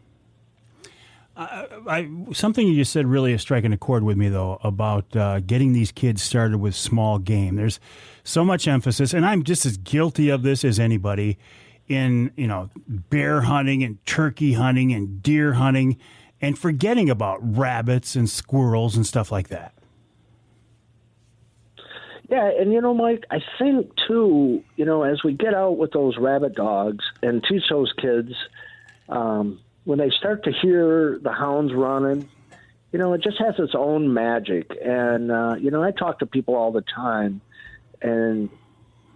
Something you just said really is striking a chord with me, though, about getting these kids started with small game. There's so much emphasis, and I'm just as guilty of this as anybody, in bear hunting and turkey hunting and deer hunting, and forgetting about rabbits and squirrels and stuff like that. Yeah, and Mike, I think too, as we get out with those rabbit dogs and teach those kids, when they start to hear the hounds running, it just has its own magic. And, I talk to people all the time, and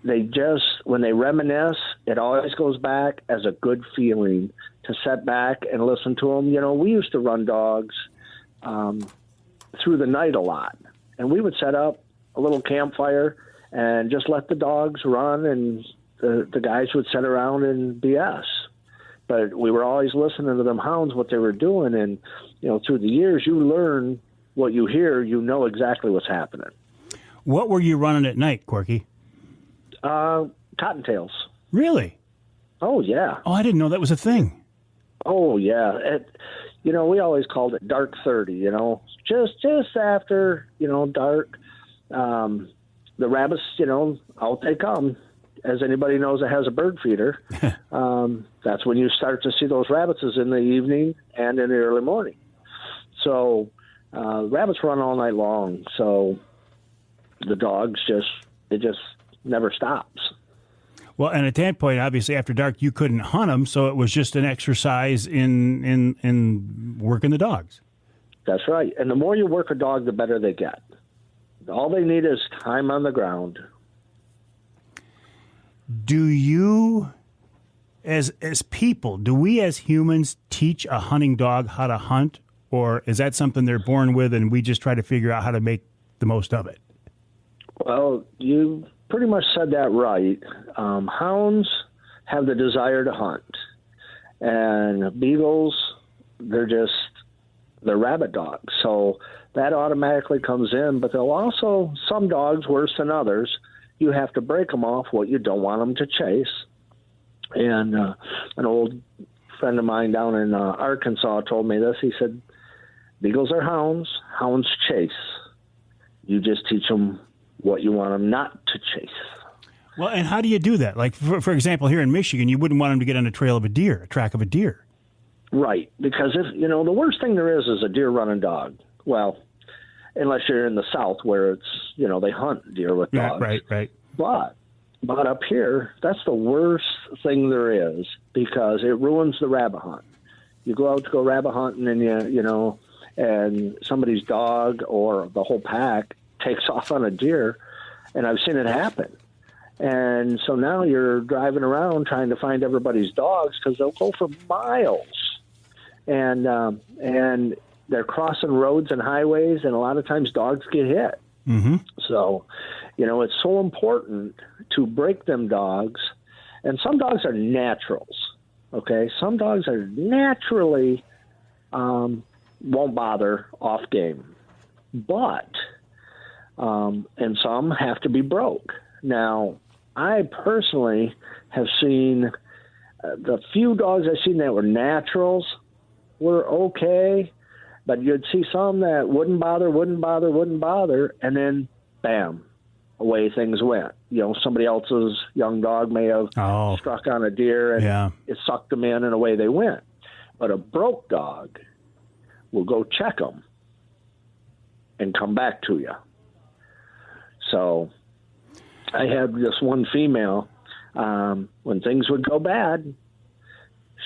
when they reminisce, it always goes back as a good feeling to sit back and listen to them. We used to run dogs through the night a lot, and we would set up a little campfire and just let the dogs run, and the guys would sit around and BS. But we were always listening to them hounds, what they were doing. And, through the years, you learn what you hear, exactly what's happening. What were you running at night, Corky? Cottontails. Really? Oh, yeah. Oh, I didn't know that was a thing. Oh, yeah. We always called it dark 30, just after, dark. The rabbits, out they come. As anybody knows that has a bird feeder, that's when you start to see those rabbits is in the evening and in the early morning. So rabbits run all night long. So the dogs it just never stops. Well, and at that point, obviously, after dark, you couldn't hunt them, so it was just an exercise in working the dogs. That's right. And the more you work a dog, the better they get. All they need is time on the ground. Do you, as people, do we as humans teach a hunting dog how to hunt, or is that something they're born with and we just try to figure out how to make the most of it? Well, you pretty much said that right. Hounds have the desire to hunt, and beagles, they're rabbit dogs. So that automatically comes in, but they'll also, some dogs worse than others, you have to break them off what you don't want them to chase. And an old friend of mine down in Arkansas told me this. He said, beagles are hounds, hounds chase. You just teach them what you want them not to chase. Well, and how do you do that? Like, for example, here in Michigan, you wouldn't want them to get on a trail of a deer, a track of a deer. Right, because if the worst thing there is a deer running dog. Well, unless you're in the South where it's, they hunt deer with dogs. Right. But up here, that's the worst thing there is because it ruins the rabbit hunt. You go out to go rabbit hunting and and somebody's dog or the whole pack takes off on a deer, and I've seen it happen. And so now you're driving around trying to find everybody's dogs because they'll go for miles. And they're crossing roads and highways, and a lot of times dogs get hit. Mm-hmm. So, it's so important to break them dogs. And some dogs are naturals, okay? Some dogs are naturally won't bother off game. But, and some have to be broke. Now, I personally have seen the few dogs I've seen that were naturals were okay, but you'd see some that wouldn't bother, and then, bam, away things went. Somebody else's young dog may have struck on a deer, and it sucked them in, and away they went. But a broke dog will go check them and come back to you. So I had this one female, when things would go bad,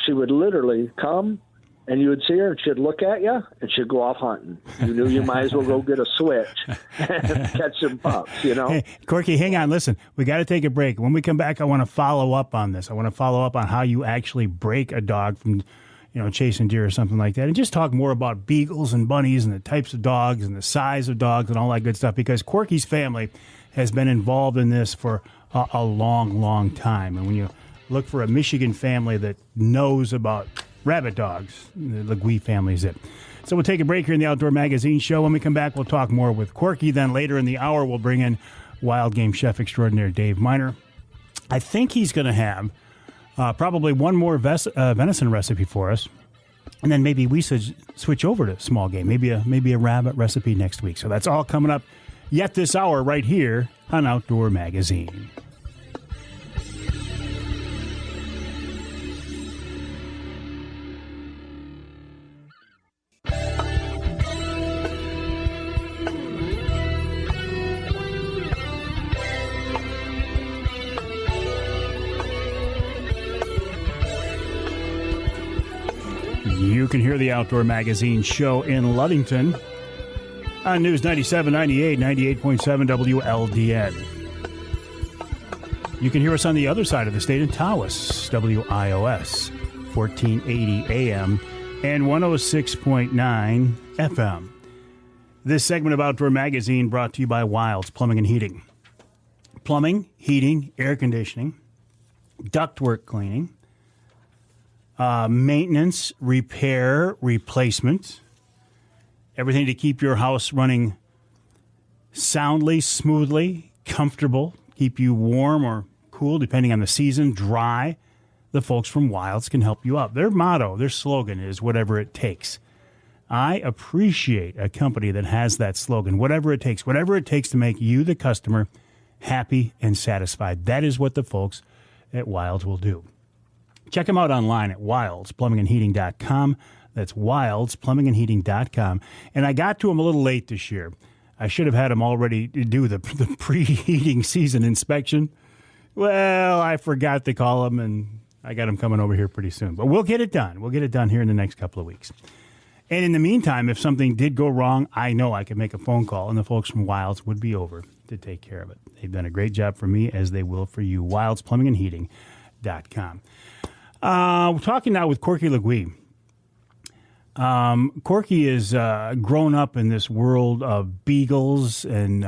she would literally come, and you would see her, and she'd look at you, and she'd go off hunting. You knew you might as well go get a switch and catch some pups, Hey, Corky, hang on. Listen, we got to take a break. When we come back, I want to follow up on this. I want to follow up on how you actually break a dog from, chasing deer or something like that, and just talk more about beagles and bunnies and the types of dogs and the size of dogs and all that good stuff, because Corky's family has been involved in this for a long, long time. And when you look for a Michigan family that knows about rabbit dogs. The Leque family is it. So we'll take a break here in the Outdoor Magazine show. When we come back, we'll talk more with Corky. Then later in the hour, we'll bring in wild game chef extraordinaire Dave Minar. I think he's going to have probably one more venison recipe for us. And then maybe we should switch over to small game, maybe a rabbit recipe next week. So that's all coming up yet this hour right here on Outdoor Magazine. You can hear the Outdoor Magazine show in Ludington on News 97, 98, 98.7 WLDN. You can hear us on the other side of the state in Tawas, WIOS, 1480 AM and 106.9 FM. This segment of Outdoor Magazine brought to you by Wilds Plumbing and Heating. Plumbing, heating, air conditioning, ductwork cleaning, maintenance, repair, replacement, everything to keep your house running soundly, smoothly, comfortable, keep you warm or cool depending on the season, dry. The folks from Wilds can help you out. Their motto, their slogan is whatever it takes. I appreciate a company that has that slogan, whatever it takes to make you, the customer, happy and satisfied. That is what the folks at Wilds will do. Check them out online at wildsplumbingandheating.com. That's wildsplumbingandheating.com. And I got to them a little late this year. I should have had them already do the preheating season inspection. Well, I forgot to call them, and I got them coming over here pretty soon. But we'll get it done. We'll get it done here in the next couple of weeks. And in the meantime, if something did go wrong, I know I could make a phone call, and the folks from Wilds would be over to take care of it. They've done a great job for me, as they will for you. wildsplumbingandheating.com. We're talking now with Corky Leque. Corky is grown up in this world of beagles and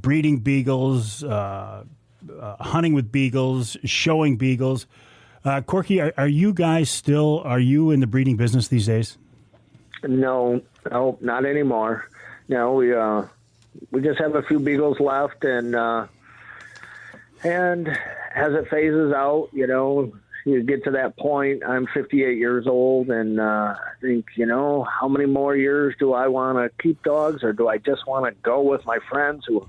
breeding beagles, hunting with beagles, showing beagles. Corky, are you guys still, are you in the breeding business these days? No, not anymore. No, we just have a few beagles left, and as it phases out, you get to that point. I'm 58 years old, and I think, how many more years do I want to keep dogs, or do I just want to go with my friends who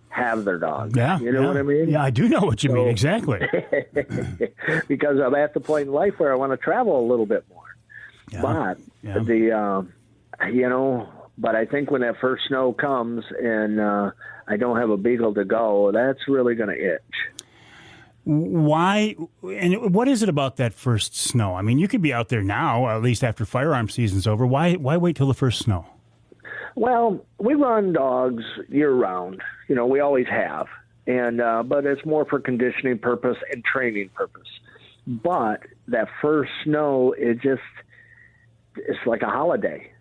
have their dogs? Yeah, you know what I mean? Yeah, I do know what you mean, exactly. Because I'm at the point in life where I want to travel a little bit more. Yeah. But but I think when that first snow comes and I don't have a beagle to go, that's really going to itch. Why, and what is it about that first snow? I mean, you could be out there now, at least after firearm season's over. Why wait till the first snow? Well, we run dogs year-round. We always have. And but it's more for conditioning purpose and training purpose. But that first snow, it's like a holiday.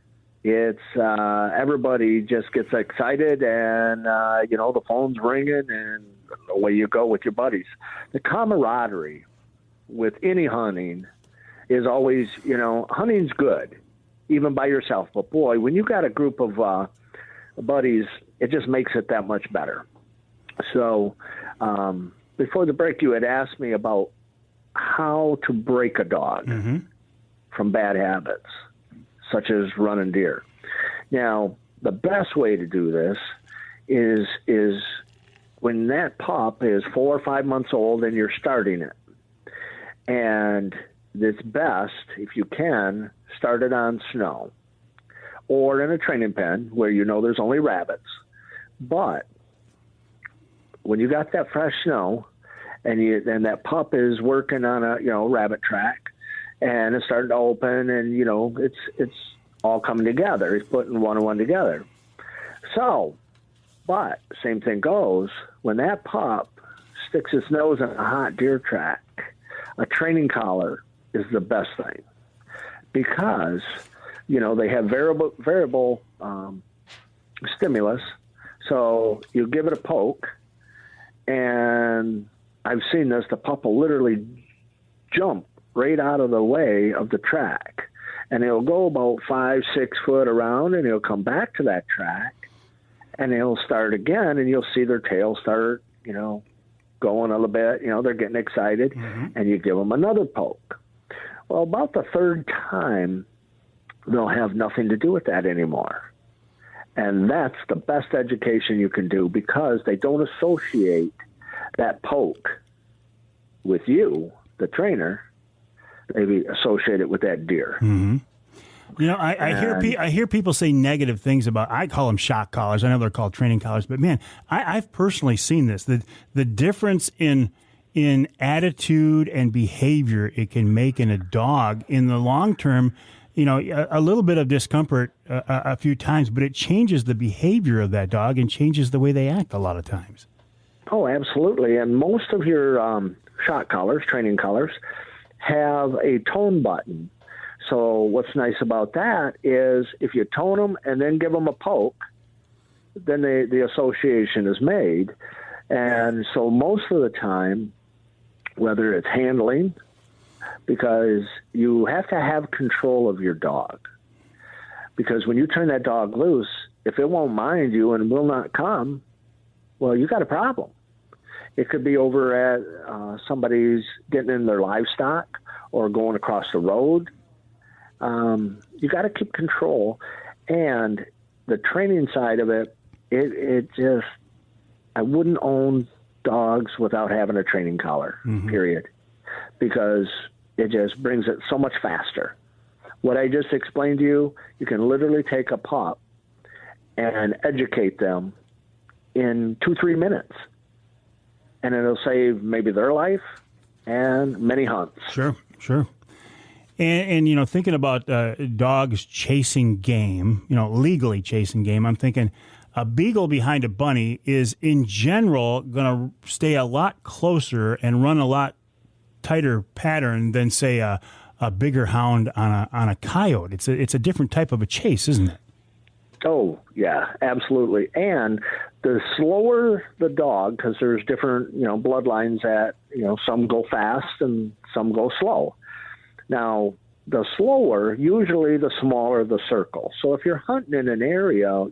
It's everybody just gets excited, and the phone's ringing, and away you go with your buddies. The camaraderie with any hunting is always, hunting's good, even by yourself. But boy, when you got a group of buddies, it just makes it that much better. So before the break, you had asked me about how to break a dog from bad habits, such as running deer. Now, the best way to do this is when that pup is 4 or 5 months old and you're starting it. And it's best, if you can, start it on snow or in a training pen where there's only rabbits. But when you got that fresh snow and that pup is working on a rabbit track, and it's starting to open, and it's all coming together. He's putting one and one together. So, but same thing goes when that pup sticks his nose in a hot deer track. A training collar is the best thing because they have variable stimulus. So you give it a poke, and I've seen this. The pup will literally jump right out of the way of the track. And he'll go about 5-6 foot around, and he'll come back to that track, and he'll start again, and you'll see their tail start, going a little bit. They're getting excited, and you give them another poke. Well, about the third time, they'll have nothing to do with that anymore. And that's the best education you can do, because they don't associate that poke with you, the trainer. They associate it with that deer. Mm-hmm. I hear people say negative things about, I call them shock collars. I know they're called training collars, but man, I've personally seen this. The difference in attitude and behavior it can make in a dog in the long term. A little bit of discomfort a few times, but it changes the behavior of that dog and changes the way they act a lot of times. Oh, absolutely. And most of your shot collars, training collars, have a tone button. So what's nice about that is if you tone them and then give them a poke, then the association is made. And so most of the time, whether it's handling, because you have to have control of your dog. Because when you turn that dog loose, if it won't mind you and will not come, well, you got a problem. It could be over at somebody's getting in their livestock or going across the road. You got to keep control. And the training side of it, I wouldn't own dogs without having a training collar, period. Because it just brings it so much faster. What I just explained to you, you can literally take a pup and educate them in 2-3 minutes. And it'll save maybe their life and many hunts. Sure. And thinking about dogs chasing game, legally chasing game, I'm thinking a beagle behind a bunny is in general going to stay a lot closer and run a lot tighter pattern than, say, a bigger hound on a coyote. It's a different type of a chase, isn't it? Oh, yeah, absolutely. And the slower the dog, because there's different, bloodlines that, some go fast and some go slow. Now, the slower, usually the smaller the circle. So if you're hunting in an area,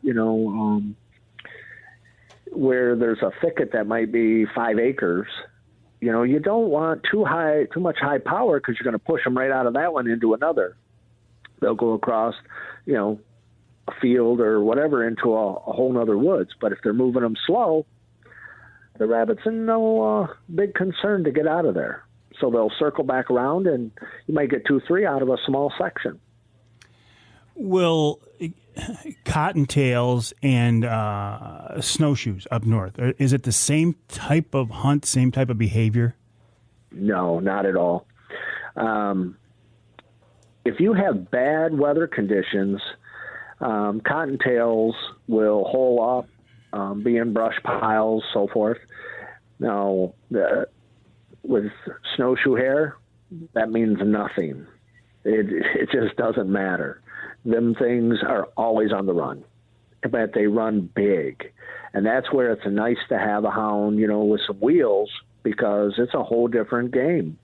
where there's a thicket that might be 5 acres, you don't want too much high power, because you're going to push them right out of that one into another. They'll go across, a field or whatever into a whole nother woods. But if they're moving them slow, the rabbit's in no big concern to get out of there. So they'll circle back around, and you might get 2-3 out of a small section. Will cottontails and snowshoes up north, is it the same type of hunt, same type of behavior? No, not at all. If you have bad weather conditions, cottontails will hole up, be in brush piles, so forth. Now, with snowshoe hare, that means nothing. It just doesn't matter. Them things are always on the run, but they run big. And that's where it's nice to have a hound, with some wheels, because it's a whole different game.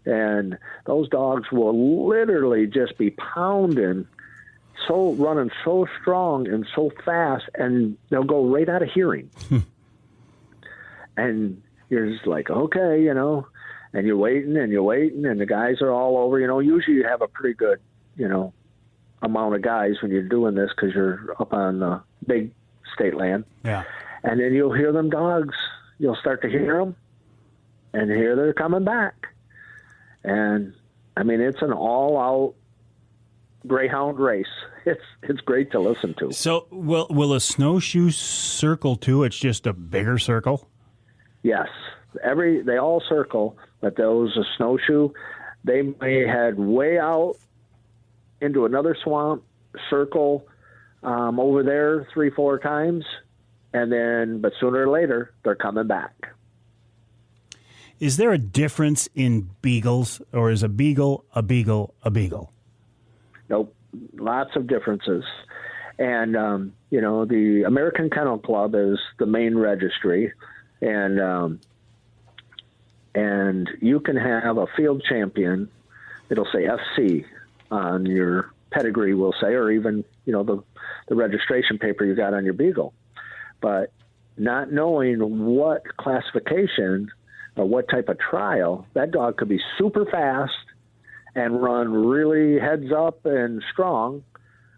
And those dogs will literally just be pounding, running so strong and so fast, and they'll go right out of hearing. And you're just like, okay, and you're waiting, and the guys are all over. Usually you have a pretty good, amount of guys when you're doing this, because you're up on big state land. Yeah. And then you'll hear them dogs. You'll start to hear them, and here they're coming back. And, it's an all-out greyhound race. It's great to listen to. So will a snowshoe circle too? It's just a bigger circle? Yes. They all circle, but those a snowshoe, they may head way out into another swamp, circle over there 3-4 times, but sooner or later, they're coming back. Is there a difference in beagles, or is a beagle a beagle a beagle? Nope. Lots of differences. And, the American Kennel Club is the main registry, and you can have a field champion it'll say FC on your pedigree, we'll say, or even, the registration paper you got on your beagle. But not knowing what classification or what type of trial, that dog could be super fast and run really heads up and strong,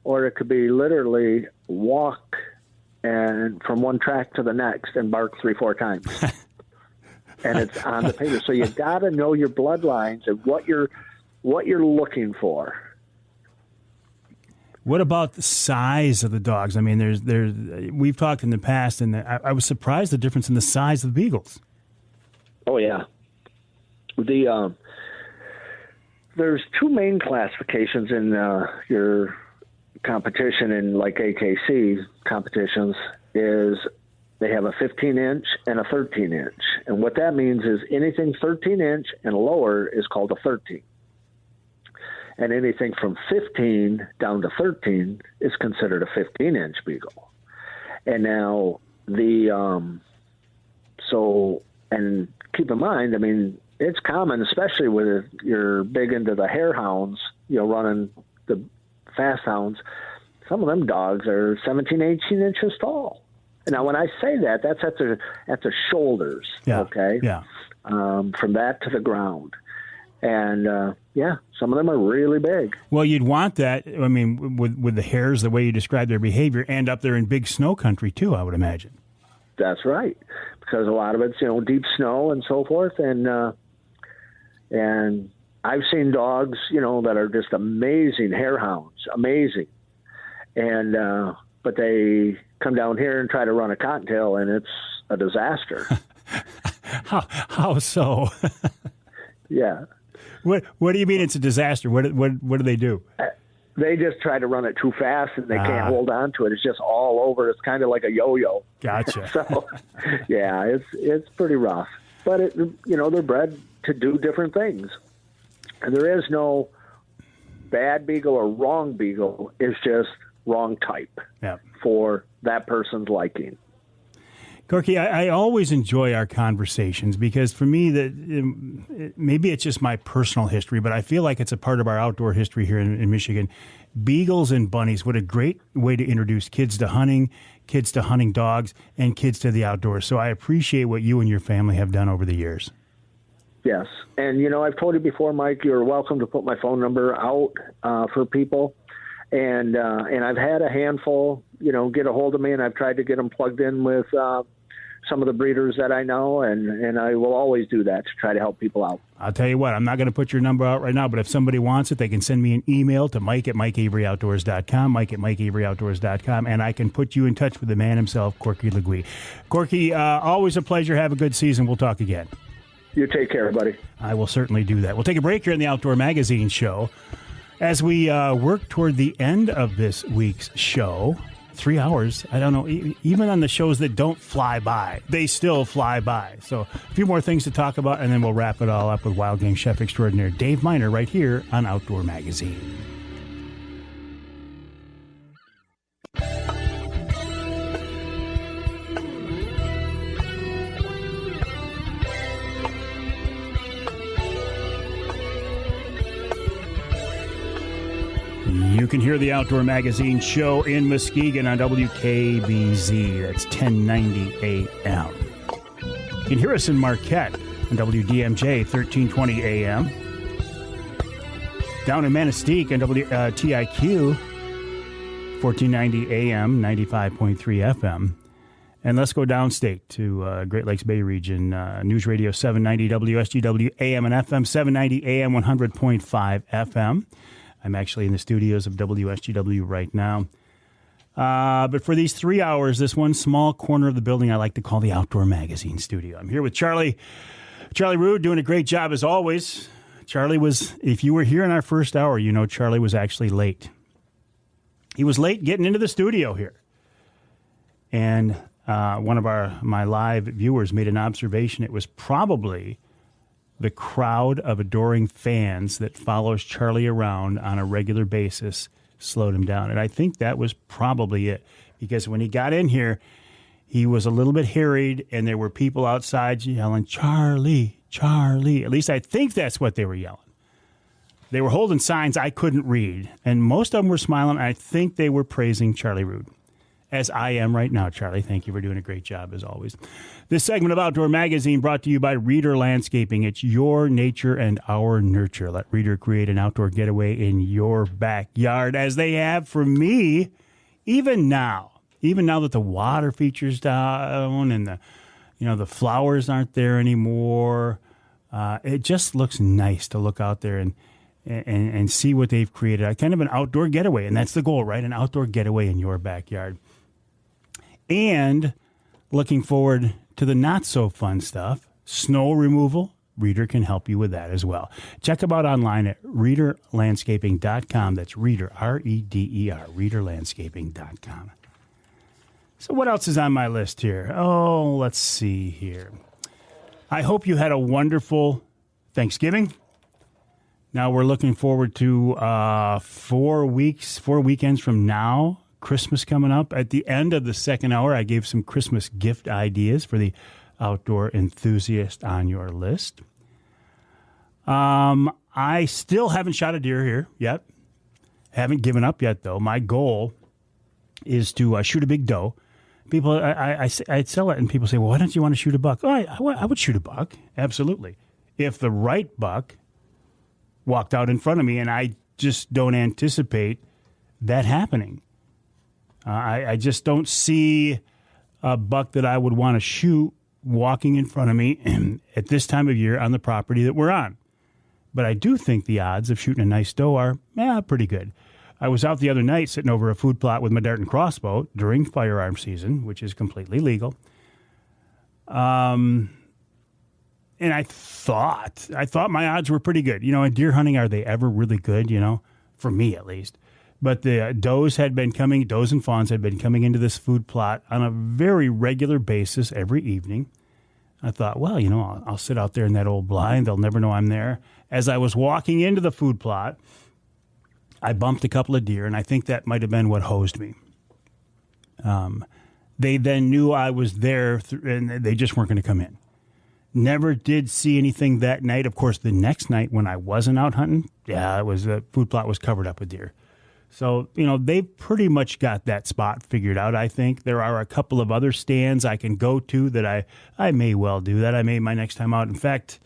or it could be literally walk and from one track to the next and bark 3-4 times. And it's on the paper. So you got to know your bloodlines and what you're looking for. What about the size of the dogs? I mean, we've talked in the past, and I was surprised the difference in the size of the beagles. Oh yeah, there's two main classifications in your competition in like AKC competitions. Is they have a 15-inch and a 13-inch, and what that means is anything 13-inch and lower is called a 13. And anything from 15 down to 13 is considered a 15-inch beagle. And now and keep in mind, I mean, it's common, especially with you're big into the hare hounds, running the fast hounds. Some of them dogs are 17, 18 inches tall. And now, when I say that, that's at their shoulders. Yeah. Okay. Yeah. From that to the ground. And, some of them are really big. Well, you'd want that, I mean, with the hares, the way you describe their behavior, and up there in big snow country, too, I would imagine. That's right, because a lot of it's, deep snow and so forth. And I've seen dogs, that are just amazing hare hounds, amazing. And but they come down here and try to run a cottontail, and it's a disaster. How so? Yeah. What do you mean it's a disaster? What do they do? They just try to run it too fast, and they can't hold on to it. It's just all over. It's kind of like a yo-yo. Gotcha. So, yeah, it's pretty rough. But they're bred to do different things, and there is no bad beagle or wrong beagle. It's just wrong type for that person's liking. Corky, I always enjoy our conversations because for me, maybe it's just my personal history, but I feel like it's a part of our outdoor history here in Michigan. Beagles and bunnies, what a great way to introduce kids to hunting dogs, and kids to the outdoors. So I appreciate what you and your family have done over the years. Yes. And, I've told you before, Mike, you're welcome to put my phone number out for people. And I've had a handful, get a hold of me, and I've tried to get them plugged in with some of the breeders that I know, and I will always do that to try to help people out. I'll tell you what, I'm not going to put your number out right now, but if somebody wants it, they can send me an email to mike@mikeaveryoutdoors.com, mike@mikeaveryoutdoors.com, and I can put you in touch with the man himself, Corky Leque. Corky, always a pleasure. Have a good season. We'll talk again. You take care, buddy. I will certainly do that. We'll take a break here in the Outdoor Magazine show. As we work toward the end of this week's show, 3 hours, I don't know, even on the shows that don't fly by, they still fly by. So a few more things to talk about, and then we'll wrap it all up with Wild Game Chef Extraordinaire Dave Minar right here on Outdoor Magazine. You can hear the Outdoor Magazine show in Muskegon on WKBZ. That's 1090 AM. You can hear us in Marquette on WDMJ, 1320 AM. Down in Manistee on WTIQ, 1490 AM, 95.3 FM. And let's go downstate to Great Lakes Bay region. News Radio 790 WSGW AM and FM, 790 AM, 100.5 FM. I'm actually in the studios of WSGW right now. But for these 3 hours, this one small corner of the building I like to call the Outdoor Magazine studio. I'm here with Charlie Rood, doing a great job as always. Charlie was, if you were here in our first hour, Charlie was actually late. He was late getting into the studio here. And one of my live viewers made an observation. It was probably the crowd of adoring fans that follows Charlie around on a regular basis slowed him down. And I think that was probably it, because when he got in here, he was a little bit harried, and there were people outside yelling, "Charlie, Charlie." At least I think that's what they were yelling. They were holding signs I couldn't read, and most of them were smiling. I think they were praising Charlie Rood, as I am right now, Charlie. Thank you for doing a great job, as always. This segment of Outdoor Magazine brought to you by Reader Landscaping. It's your nature and our nurture. Let Reader create an outdoor getaway in your backyard, as they have for me, even now that the water feature's down and the flowers aren't there anymore. It just looks nice to look out there and see what they've created. Kind of an outdoor getaway, and that's the goal, right? An outdoor getaway in your backyard. And looking forward to the not-so-fun stuff, snow removal. Reader can help you with that as well. Check them out online at readerlandscaping.com. That's Reader, R-E-D-E-R, readerlandscaping.com. So what else is on my list here? Oh, let's see here. I hope you had a wonderful Thanksgiving. Now we're looking forward to 4 weekends from now, Christmas coming up. At the end of the second hour, I gave some Christmas gift ideas for the outdoor enthusiast on your list. I still haven't shot a deer here yet. Haven't given up yet, though. My goal is to shoot a big doe. People, I sell it, and people say, well, why don't you want to shoot a buck? Oh, I would shoot a buck, absolutely. If the right buck walked out in front of me, and I just don't anticipate that happening. I just don't see a buck that I would want to shoot walking in front of me at this time of year on the property that we're on. But I do think the odds of shooting a nice doe are pretty good. I was out the other night sitting over a food plot with my dart and crossbow during firearm season, which is completely legal. And I thought my odds were pretty good. In deer hunting, are they ever really good? For me at least. But the does and fawns had been coming into this food plot on a very regular basis every evening. I thought, well, I'll sit out there in that old blind. They'll never know I'm there. As I was walking into the food plot, I bumped a couple of deer, and I think that might have been what hosed me. They then knew I was there, and they just weren't going to come in. Never did see anything that night. Of course, the next night when I wasn't out hunting, the food plot was covered up with deer. So, they've pretty much got that spot figured out, I think. There are a couple of other stands I can go to that I may well do that. I may my next time out. In fact,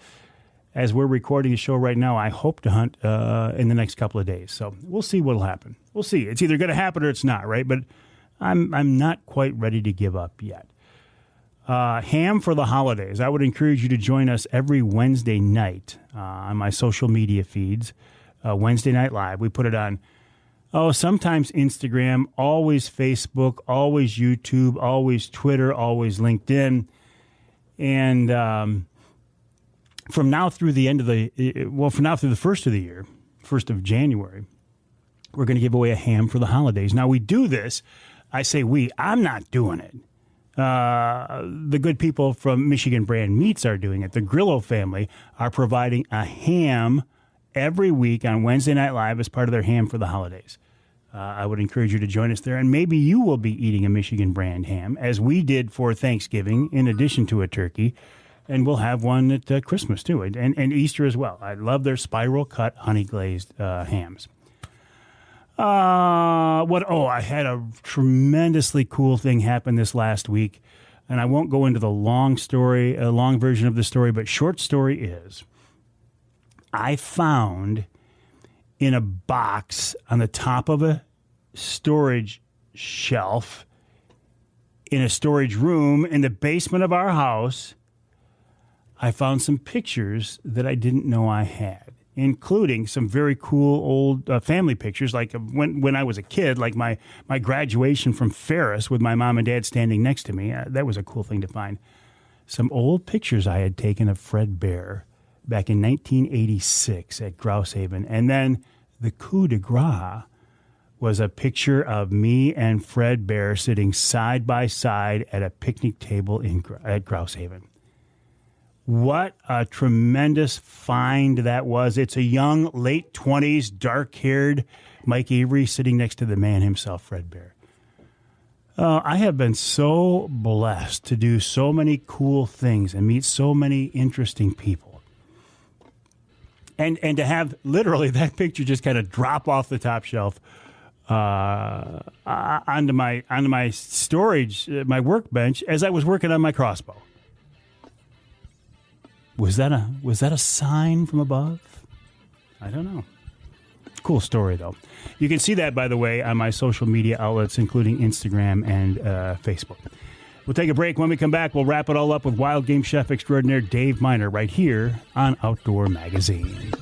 as we're recording a show right now, I hope to hunt in the next couple of days. So we'll see what'll happen. We'll see. It's either going to happen or it's not, right? But I'm not quite ready to give up yet. Ham for the holidays. I would encourage you to join us every Wednesday night on my social media feeds. Wednesday Night Live. We put it on, sometimes Instagram, always Facebook, always YouTube, always Twitter, always LinkedIn. And from now through the first of the year, 1st of January, we're going to give away a ham for the holidays. Now, we do this. I say I'm not doing it. The good people from Michigan Brand Meats are doing it. The Grillo family are providing a ham every week on Wednesday Night Live as part of their ham for the holidays. I would encourage you to join us there, and maybe you will be eating a Michigan brand ham, as we did for Thanksgiving, in addition to a turkey, and we'll have one at Christmas, too, and Easter as well. I love their spiral-cut, honey-glazed hams. I had a tremendously cool thing happen this last week, and I won't go into the long version of the story, but short story is, I found in a box on the top of a storage shelf in a storage room in the basement of our house, I found some pictures that I didn't know I had, including some very cool old family pictures, like when I was a kid, like my graduation from Ferris with my mom and dad standing next to me. That was a cool thing to find. Some old pictures I had taken of Fred Bear back in 1986 at Grouse Haven. And then the coup de grace was a picture of me and Fred Bear sitting side by side at a picnic table at Grouse Haven. What a tremendous find that was. It's a young, late 20s, dark-haired Mike Avery sitting next to the man himself, Fred Bear. I have been so blessed to do so many cool things and meet so many interesting people. And to have literally that picture just kind of drop off the top shelf onto my storage, my workbench as I was working on my crossbow. Was that a sign from above? I don't know. Cool story, though. You can see that, by the way, on my social media outlets, including Instagram and Facebook. We'll take a break. When we come back, we'll wrap it all up with wild game chef extraordinaire Dave Minar right here on Outdoor Magazine.